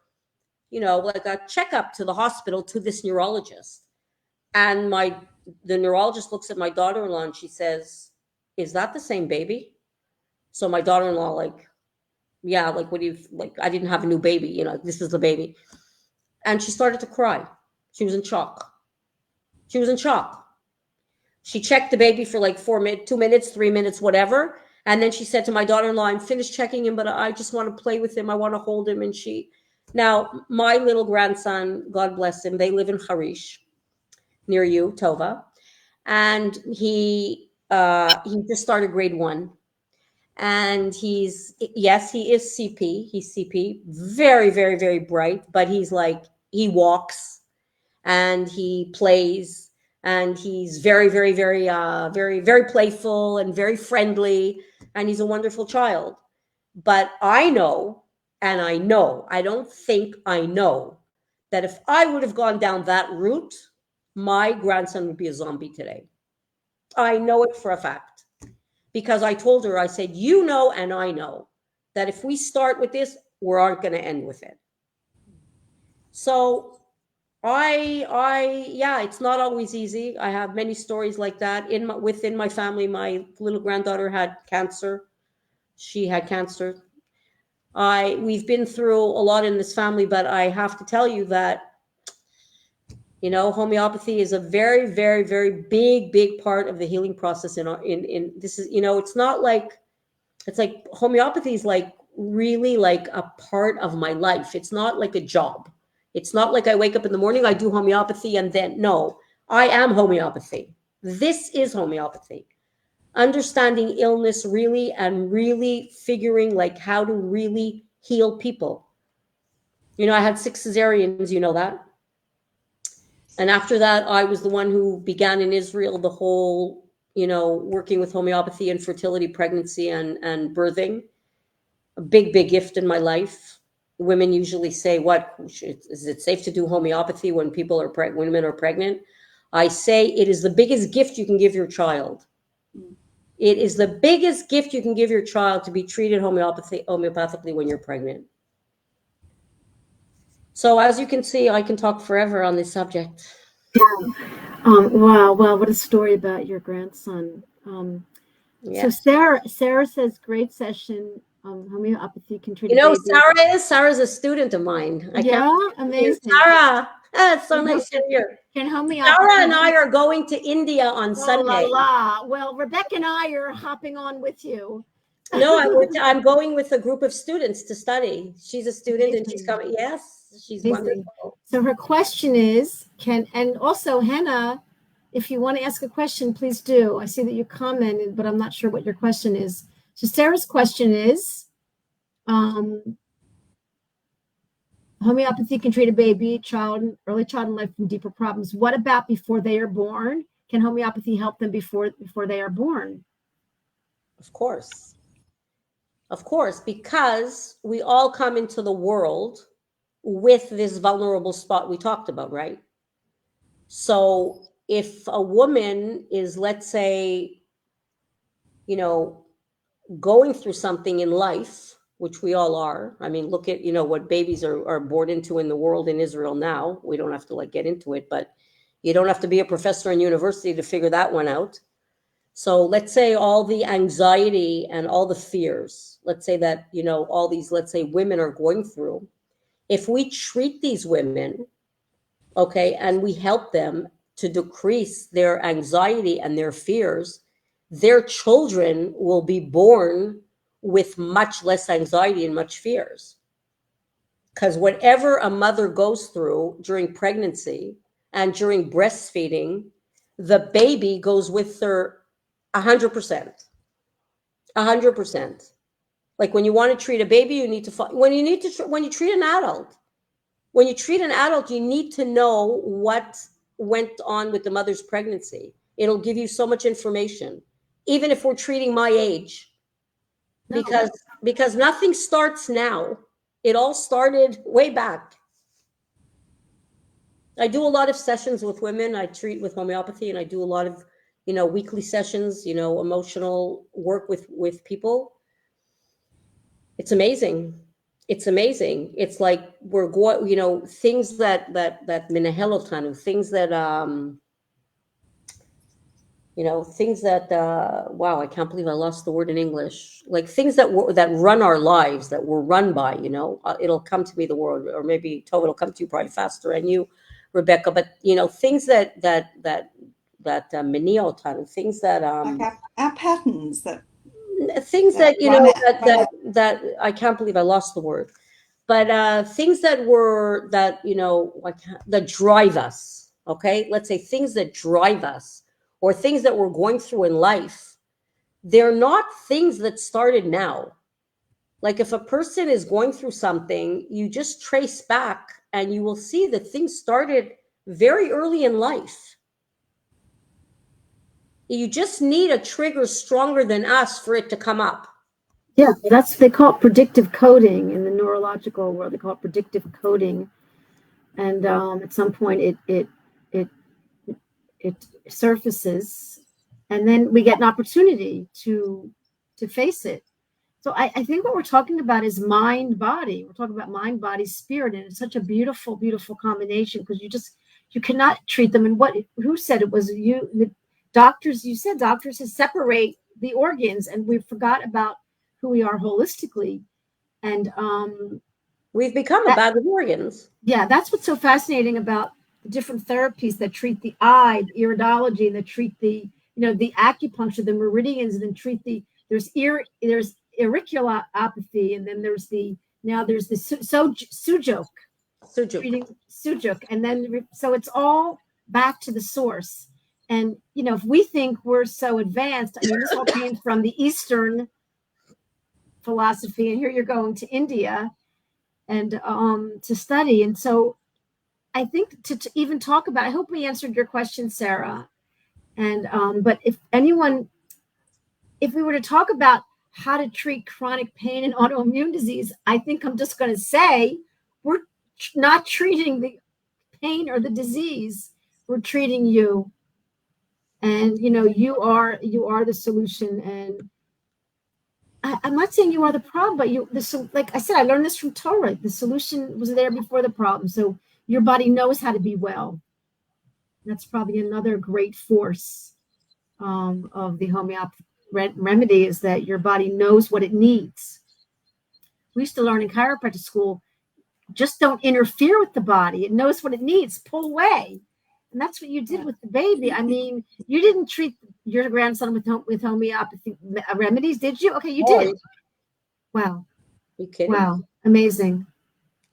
like a checkup to the hospital to this neurologist. And the neurologist looks at my daughter-in-law and she says, is that the same baby? So my daughter-in-law, like, yeah, like, what do you, like, I didn't have a new baby, this is the baby. And she started to cry. She was in shock. She checked the baby for like 2 minutes, 3 minutes, whatever. And then she said to my daughter-in-law, I'm finished checking him, but I just want to play with him. I want to hold him. And now my little grandson, God bless him, they live in Harish, near you, Tovah. And he just started grade 1. And he is CP. He's CP, very, very, very bright, but he's like, he walks and he plays and he's very, very, very, very, very playful and very friendly. And he's a wonderful child. But I know, I don't think I know that if I would have gone down that route, my grandson would be a zombie today. I know it for a fact. Because I told her, I said, and I know that if we start with this, we aren't going to end with it. So it's not always easy. I have many stories like that within my family. My little granddaughter had cancer. She had cancer. We've been through a lot in this family, but I have to tell you that, homeopathy is a very, very, very big, big part of the healing process. In this is, it's not like, it's like homeopathy is like really like a part of my life. It's not like a job. It's not like I wake up in the morning, I do homeopathy, and then, no, I am homeopathy. This is homeopathy. Understanding illness really, and really figuring like how to really heal people. You know, I had 6 cesareans, you know that. And after that, I was the one who began in Israel the whole, you know, working with homeopathy and fertility, pregnancy, and birthing. A big, big gift in my life. Women usually say, what, is it safe to do homeopathy when women are pregnant? I say it is the biggest gift you can give your child. It is the biggest gift you can give your child, to be treated homeopathically when you're pregnant. So as you can see, I can talk forever on this subject. Wow. Well, what a story about your grandson. So Sarah says, great session. Homeopathy can treat. You know, Sarah's a student of mine. Amazing. Sarah, it's so nice to hear. Can homeopathy? Sarah and I are going to India on Sunday. Well, Rebecca and I are hopping on with you. No, I'm going with a group of students to study. She's a student. Amazing. And she's coming. Yes, she's amazing. Wonderful. So her question is, and also Hannah, if you want to ask a question, please do. I see that you commented, but I'm not sure what your question is. So Sarah's question is, homeopathy can treat a baby, early child in life from deeper problems. What about before they are born? Can homeopathy help them before they are born? Of course. Of course, because we all come into the world with this vulnerable spot we talked about, right? So if a woman is, let's say, you know, going through something in life, which we all are. I mean, look at, you know, what babies are born into in the world in Israel now. We don't have to like get into it, but you don't have to be a professor in university to figure that one out. So let's say all the anxiety and all the fears, let's say that, you know, all these, let's say women are going through, if we treat these women, okay, and we help them to decrease their anxiety and their fears, their children will be born with much less anxiety and much fears. Because whatever a mother goes through during pregnancy and during breastfeeding, the baby goes with her 100%. 100%. Like when you want to treat a baby, you need to when you treat an adult. When you treat an adult, you need to know what went on with the mother's pregnancy. It'll give you so much information, even if we're treating my age, because nothing starts now. It all started way back. I do a lot of sessions with women. I treat with homeopathy, and I do a lot of, you know, weekly sessions, you know, emotional work with people. It's amazing. It's amazing. It's like we're going, you know, things that minahel, things that you know, things that wow, I can't believe I lost the word in English. Like things that run our lives, that we're run by, you know. It'll come to me, the word, or maybe Tovah, it'll come to you probably faster, and you, Rebecca. But you know, things that miniotan, things that like our patterns, things that you know that I can't believe I lost the word. But things that you know, like that drive us, okay? Let's say things that drive us, or things that we're going through in life, they're not things that started now. Like if a person is going through something, you just trace back and you will see that things started very early in life. You just need a trigger stronger than us for it to come up. Yeah, they call it predictive coding in the neurological world. They call it predictive coding, and at some point it surfaces, and then we get an opportunity to face it. So I think what we're talking about is mind body. We're talking about mind, body, spirit, and it's such a beautiful, beautiful combination, because you cannot treat them. And who said it was you? The doctors. You said doctors separate the organs, and we forgot about who we are holistically, and we've become a bag of organs. Yeah, that's what's so fascinating about the different therapies that treat the eye, the iridology, and that treat the, you know, the acupuncture, the meridians, and then treat there's auriculopathy, and then there's the sujok, sujuk, and then so it's all back to the source. And if we think we're so advanced, I mean, this all came from the Eastern philosophy, and here you're going to India and to study. And so I think to even talk about, I hope we answered your question, Sarah. And but if we were to talk about how to treat chronic pain and autoimmune disease, I think I'm just going to say we're not treating the pain or the disease. We're treating you. And you are the solution. And I'm not saying you are the problem, but like I said, I learned this from Torah. The solution was there before the problem. So your body knows how to be well. That's probably another great force of the homeopathic remedy, is that your body knows what it needs. We used to learn in chiropractic school, just don't interfere with the body. It knows what it needs. Pull away. And that's what you did with the baby. I mean, you didn't treat your grandson with homeopathy remedies, did you? Okay, you did. Wow. You kidding? Wow. Amazing.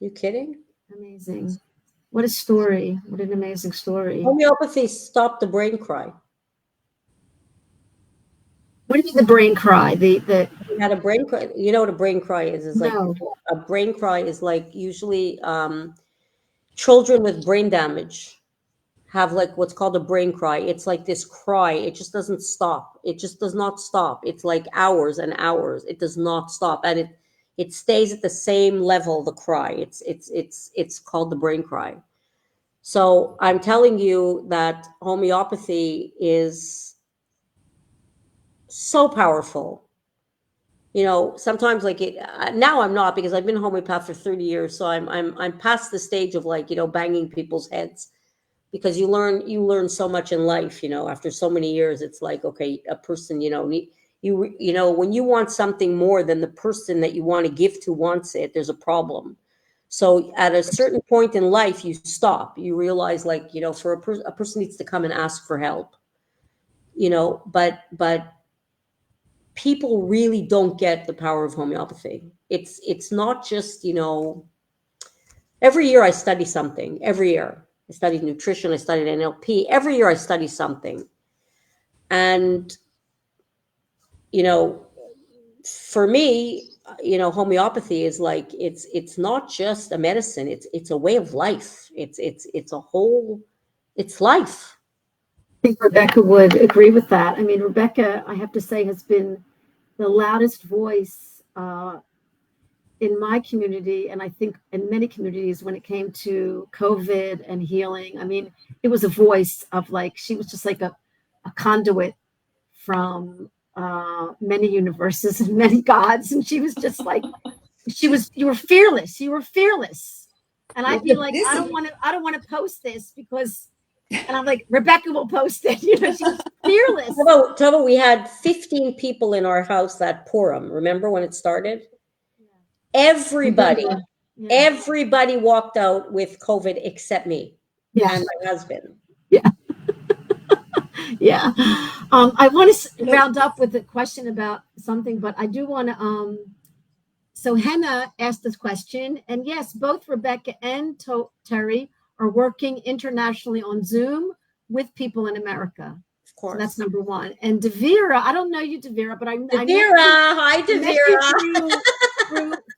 You kidding? Amazing. What a story. What an amazing story. Homeopathy stopped the brain cry. What do you mean the brain cry? You had a brain cry. You know what a brain cry is? It's like No. a brain cry is like usually children with brain damage have like what's called a brain cry. It's like this cry. It just doesn't stop. It just does not stop. It's like hours and hours. It does not stop, and it stays at the same level. The cry. It's called the brain cry. So I'm telling you that homeopathy is so powerful. Sometimes like now I'm not, because I've been a homeopath for 30 years. So I'm past the stage of like, banging people's heads, because you learn so much in life, after so many years. It's like, okay, a person, when you want something more than the person that you want to give to wants it, there's a problem. So at a certain point in life, you stop. You realize, like, for a person needs to come and ask for help, but people really don't get the power of homeopathy. It's not just, every year I study something. Every year I studied nutrition, I studied NLP. Every year I study something. And, for me, homeopathy is like, it's not just a medicine. It's a way of life. It's life. I think Rebecca would agree with that. I mean, Rebecca, I have to say, has been the loudest voice in my community, and I think in many communities, when it came to COVID and healing. I mean, it was a voice of, like, she was just like a conduit from many universes and many gods, and she was just like, you were fearless. And I feel like I don't want to post this because. And I'm like, Rebecca will post it. She was fearless. Tovah, we had 15 people in our house that Purim. Remember when it started? Yeah. Everybody walked out with COVID except me and my husband. Yeah. Yeah. I want to round up with a question about something, but I do want to. So Henna asked this question, and yes, both Rebecca and Terry are working internationally on Zoom with people in America. Of course. So that's number one. And Devira, I don't know you, Devira, but hi, Devira.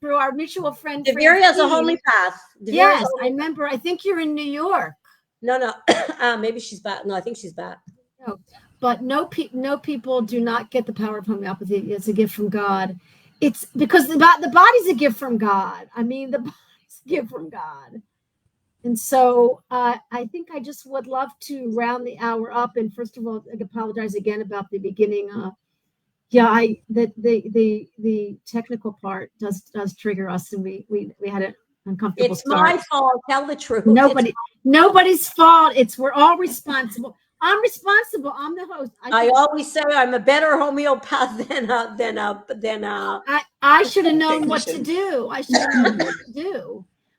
Through our mutual friend. Devira is a homeopath. Yes, I remember. I think you're in New York. No. Maybe she's back. No, I think she's back. No, but no people do not get the power of homeopathy. It's a gift from God. It's because the body's a gift from God. I mean, the body's a gift from God. And so I think I just would love to round the hour up. And first of all, I apologize again about the beginning. The technical part does trigger us, and we had an uncomfortable start. It's my fault. Tell the truth. Nobody's fault. We're all responsible. I'm responsible. I'm the host. I always say I'm a better homeopath than I should have known what to do.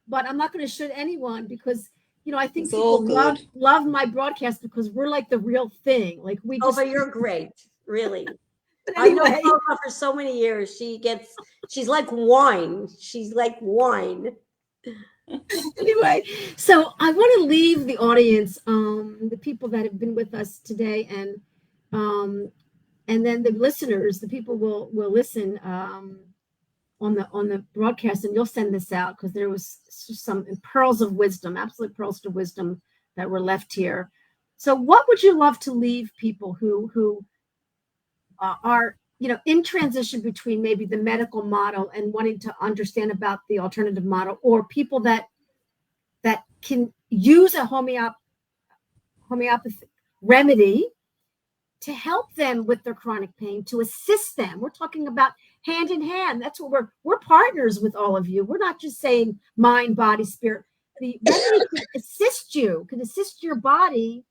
But I'm not going to shoot anyone, because I think it's people love my broadcast because we're like the real thing. Like but you're great, really. Anyway. I know Tovah for so many years. She's like wine. She's like wine. Anyway, so I want to leave the audience, the people that have been with us today, and then the listeners, the people will listen on the broadcast, and you'll send this out because there was some pearls of wisdom, absolute pearls of wisdom that were left here. So, what would you love to leave people who are in transition between maybe the medical model and wanting to understand about the alternative model, or people that can use a homeopathic remedy to help them with their chronic pain, to assist them? We're talking about hand in hand. That's what we're partners with all of you. We're not just saying mind, body, spirit. The remedy can assist you, can assist your body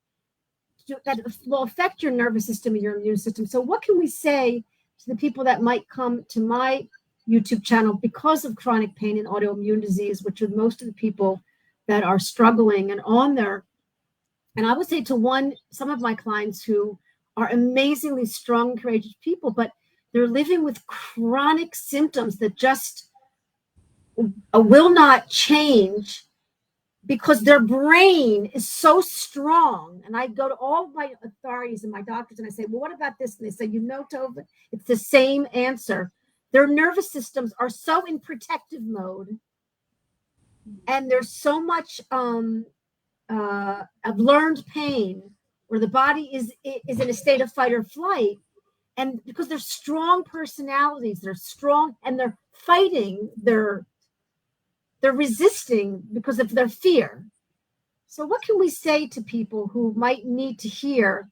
that will affect your nervous system and your immune system. So what can we say to the people that might come to my YouTube channel because of chronic pain and autoimmune disease, which are most of the people that are struggling and on their, and I would say to some of my clients who are amazingly strong, courageous people, but they're living with chronic symptoms that just will not change because their brain is so strong. And I go to all my authorities and my doctors and I say, well, what about this? And they say, Tovah, it's the same answer. Their nervous systems are so in protective mode. And there's so much of learned pain where the body is in a state of fight or flight. And because they're strong personalities, they're strong and they're fighting, they're resisting because of their fear. So what can we say to people who might need to hear,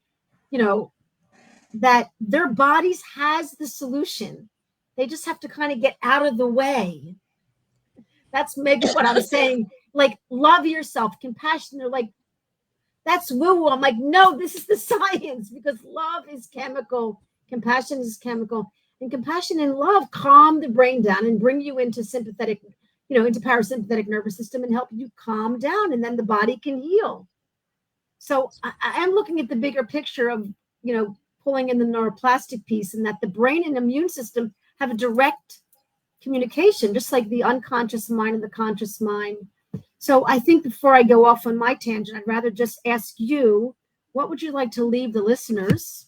that their bodies has the solution? They just have to kind of get out of the way. That's maybe what I'm saying. Like, love yourself, compassion. They're like, that's woo-woo. I'm like, no, this is the science, because love is chemical, compassion is chemical, and compassion and love calm the brain down and bring you into sympathetic, into parasympathetic nervous system and help you calm down, and then the body can heal. So I am looking at the bigger picture of, pulling in the neuroplastic piece, and that the brain and immune system have a direct communication, just like the unconscious mind and the conscious mind. So I think before I go off on my tangent, I'd rather just ask you, what would you like to leave the listeners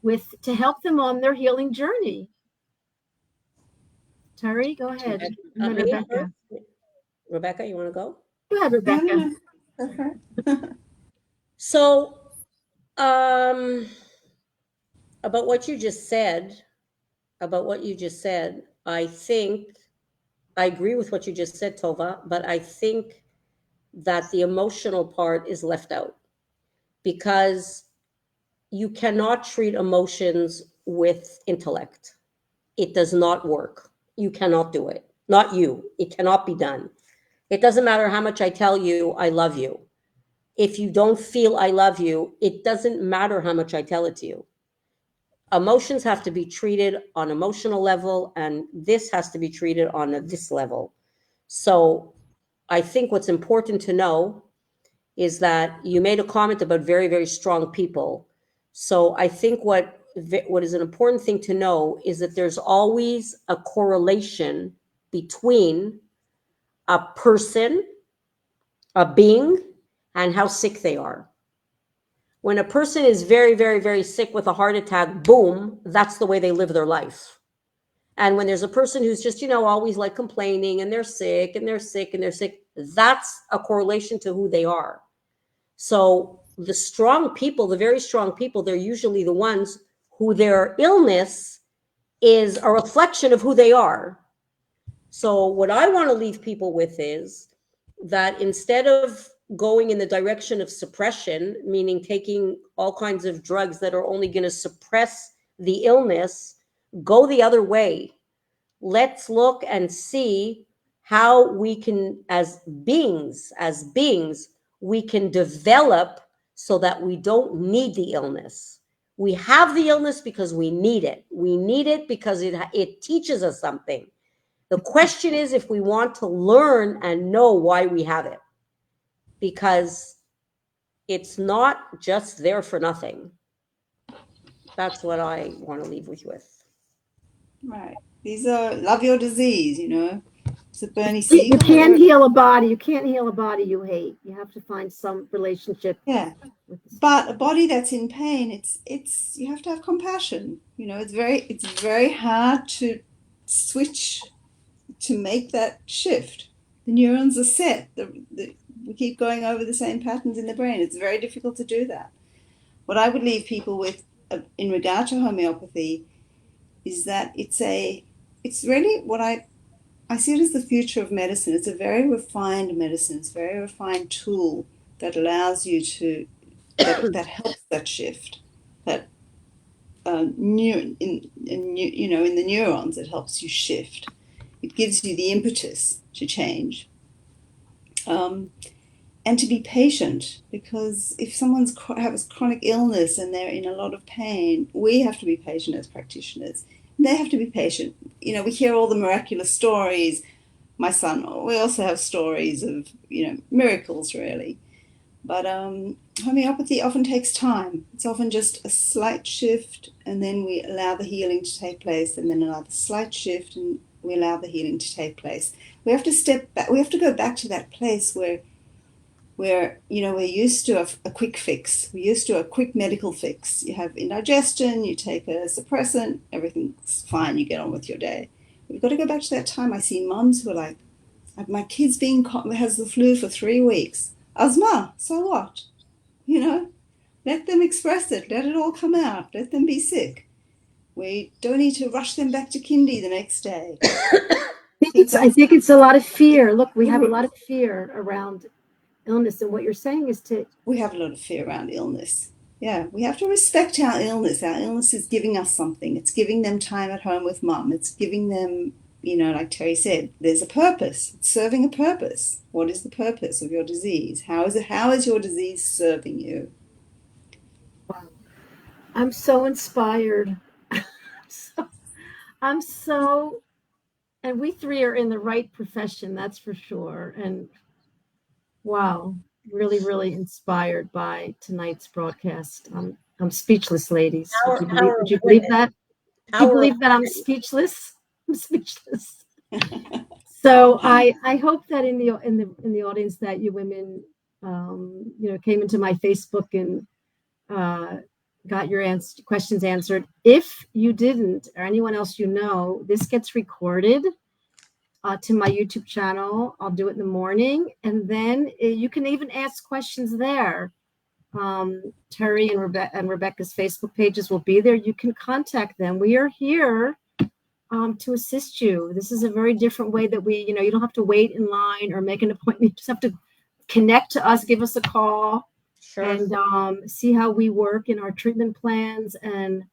with to help them on their healing journey? Terry, go ahead. Rebecca. Rebecca, you want to go? Go ahead, Rebecca. Okay. So, about what you just said, I think I agree with what you just said, Tovah, but I think that the emotional part is left out, because you cannot treat emotions with intellect. It does not work. You cannot do it. Not you. It cannot be done. It doesn't matter how much I tell you I love you. If you don't feel I love you, it doesn't matter how much I tell it to you. Emotions have to be treated on emotional level, and this has to be treated on this level. So I think what's important to know is that you made a comment about very, very strong people. So I think what is an important thing to know is that there's always a correlation between a person, a being, and how sick they are. When a person is very, very, very sick with a heart attack, boom, that's the way they live their life. And when there's a person who's just, always like complaining, and they're sick and they're sick and they're sick, that's a correlation to who they are. So the strong people, the very strong people, they're usually the ones who their illness is a reflection of who they are. So what I want to leave people with is that instead of going in the direction of suppression, meaning taking all kinds of drugs that are only going to suppress the illness, go the other way. Let's look and see how we can, as beings, we can develop so that we don't need the illness. We have the illness because we need it. We need it because it teaches us something. The question is if we want to learn and know why we have it, because it's not just there for nothing. That's what I want to leave you with. Right. These are love your disease, Is it Bernie You Siegel? can't heal a body. You can't heal a body you hate. You have to find some relationship. Yeah. With this. But a body that's in pain, it's you have to have compassion. You know, it's very hard to switch, to make that shift. The neurons are set. We keep going over the same patterns in the brain. It's very difficult to do that. What I would leave people with in regard to homeopathy is that it's really what I see it as the future of medicine. It's a very refined medicine. It's a very refined tool that allows you to, that helps that shift. That in the neurons, it helps you shift. It gives you the impetus to change. And to be patient, because if someone's has chronic illness and they're in a lot of pain, we have to be patient as practitioners. They have to be patient. You know, we hear all the miraculous stories. My son, we also have stories of, miracles really. But homeopathy often takes time. It's often just a slight shift, and then we allow the healing to take place, and then another slight shift, and we allow the healing to take place. We have to step back. We have to go back to that place where we're used to a quick fix. We're used to a quick medical fix. You have indigestion, you take a suppressant, everything's fine, you get on with your day. We've got to go back to that time. I see mums who are like, my kid's has the flu for 3 weeks. Asthma, so what? Let them express it. Let it all come out. Let them be sick. We don't need to rush them back to kindy the next day. I think it's a lot of fear. Look, we have a lot of fear around illness, and what you're saying is we have a lot of fear around illness. Yeah, we have to respect our illness. Our illness is giving us something. It's giving them time at home with mum. It's giving them, like Terry said, there's a purpose. It's serving a purpose. What is the purpose of your disease? How is your disease serving you? Wow. I'm so inspired. And we three are in the right profession, that's for sure. And wow, really, really inspired by tonight's broadcast. I'm speechless, ladies. Would you believe that? Would you believe that I'm speechless? I'm speechless. So I hope that in the audience that you women, came into my Facebook and got your questions answered. If you didn't, or anyone else this gets recorded to my YouTube channel. I'll do it in the morning, and then you can even ask questions there. Terry and Rebecca's Facebook pages will be there. You can contact them. We are here to assist you. This is a very different way that you don't have to wait in line or make an appointment. You just have to connect to us, give us a call, sure, and see how we work in our treatment plans. And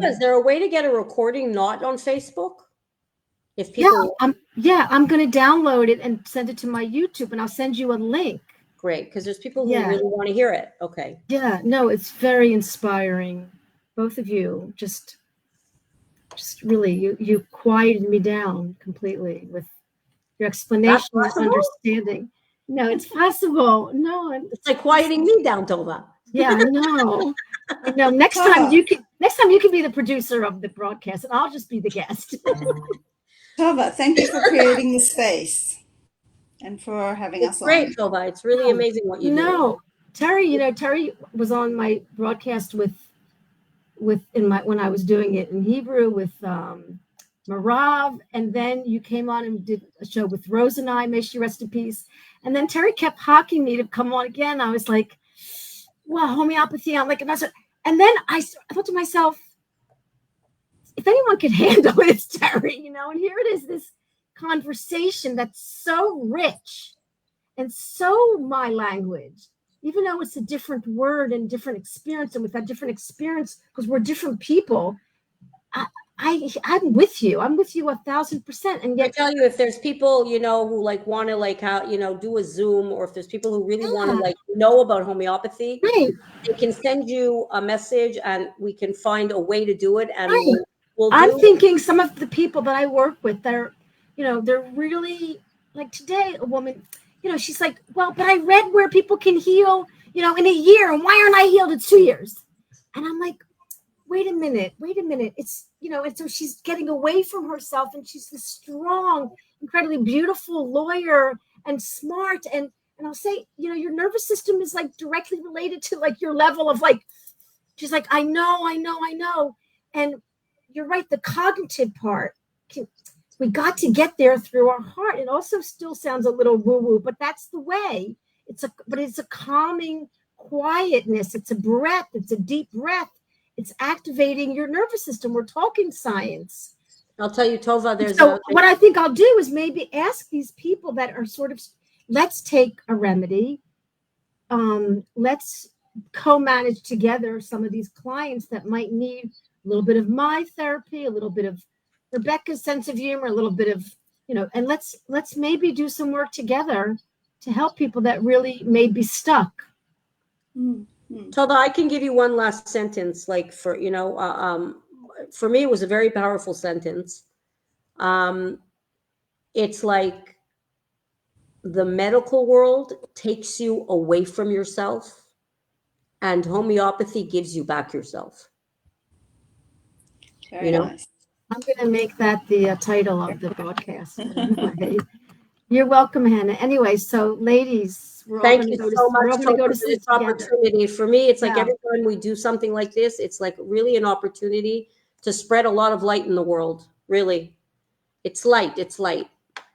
is there a way to get a recording not on Facebook? If people, I'm going to download it and send it to my YouTube, and I'll send you a link. Great, because there's people who really want to hear it. Okay. Yeah, no, it's very inspiring. Both of you just really, you quieted me down completely with your explanation and understanding. No, it's possible. No, it's like quieting me down, Tovah. Yeah, I know. Next time you can be the producer of the broadcast, and I'll just be the guest. Tovah, thank you for creating the space and for having us on. Great, Tovah. It's really amazing what you do. Terry, Terry was on my broadcast when I was doing it in Hebrew with Marav, and then you came on and did a show with Rose and I, may she rest in peace. And then Terry kept hawking me to come on again. I was like, well, homeopathy. I'm like, and then I thought to myself, if anyone could handle it, it's Terry, and here it is, this conversation that's so rich and so my language, even though it's a different word and different experience, and with that different experience, because we're different people, I'm with you. I'm with you 1,000%. And yet, I tell you, if there's people, who want to do a Zoom, or if there's people who really want to know about homeopathy, right, they can send you a message and we can find a way to do it. And I'm thinking some of the people that I work with, they're really, like today, a woman, she's like, well, but I read where people can heal, in a year, and why aren't I healed in 2 years? And I'm like, wait a minute. It's, and so she's getting away from herself, and she's this strong, incredibly beautiful lawyer and smart. And I'll say, you know, your nervous system is like directly related to like your level of like, she's like, I know. And you're right. The cognitive part, we got to get there through our heart. It also still sounds a little woo-woo, but that's the way. But it's a calming quietness. It's a breath. It's a deep breath. It's activating your nervous system. We're talking science. I'll tell you, Tovah, so what I think I'll do is maybe ask these people that are sort of, let's take a remedy. Let's co-manage together some of these clients that might need a little bit of my therapy, a little bit of Rebecca's sense of humor, a little bit of, you know, and let's maybe do some work together to help people that really may be stuck. Tovah, I can give you one last sentence, like for, you know, for me, it was a very powerful sentence. It's like the medical world takes you away from yourself, and homeopathy gives you back yourself. Very nice. I'm going to make that the title of the broadcast. Anyway. You're welcome, Hannah. Anyway, so ladies, thank you so much for this opportunity. For me, it's like every time we do something like this, it's like really an opportunity to spread a lot of light in the world. Really, it's light. It's light.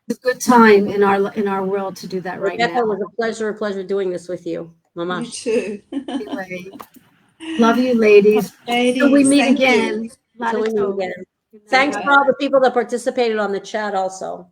It's a good time in our world to do that right now. Rebecca, it was a pleasure doing this with you. Mama. You too. Anyway, love you, ladies. Until we meet again. Until we meet again. Thanks for all the people that participated on the chat also.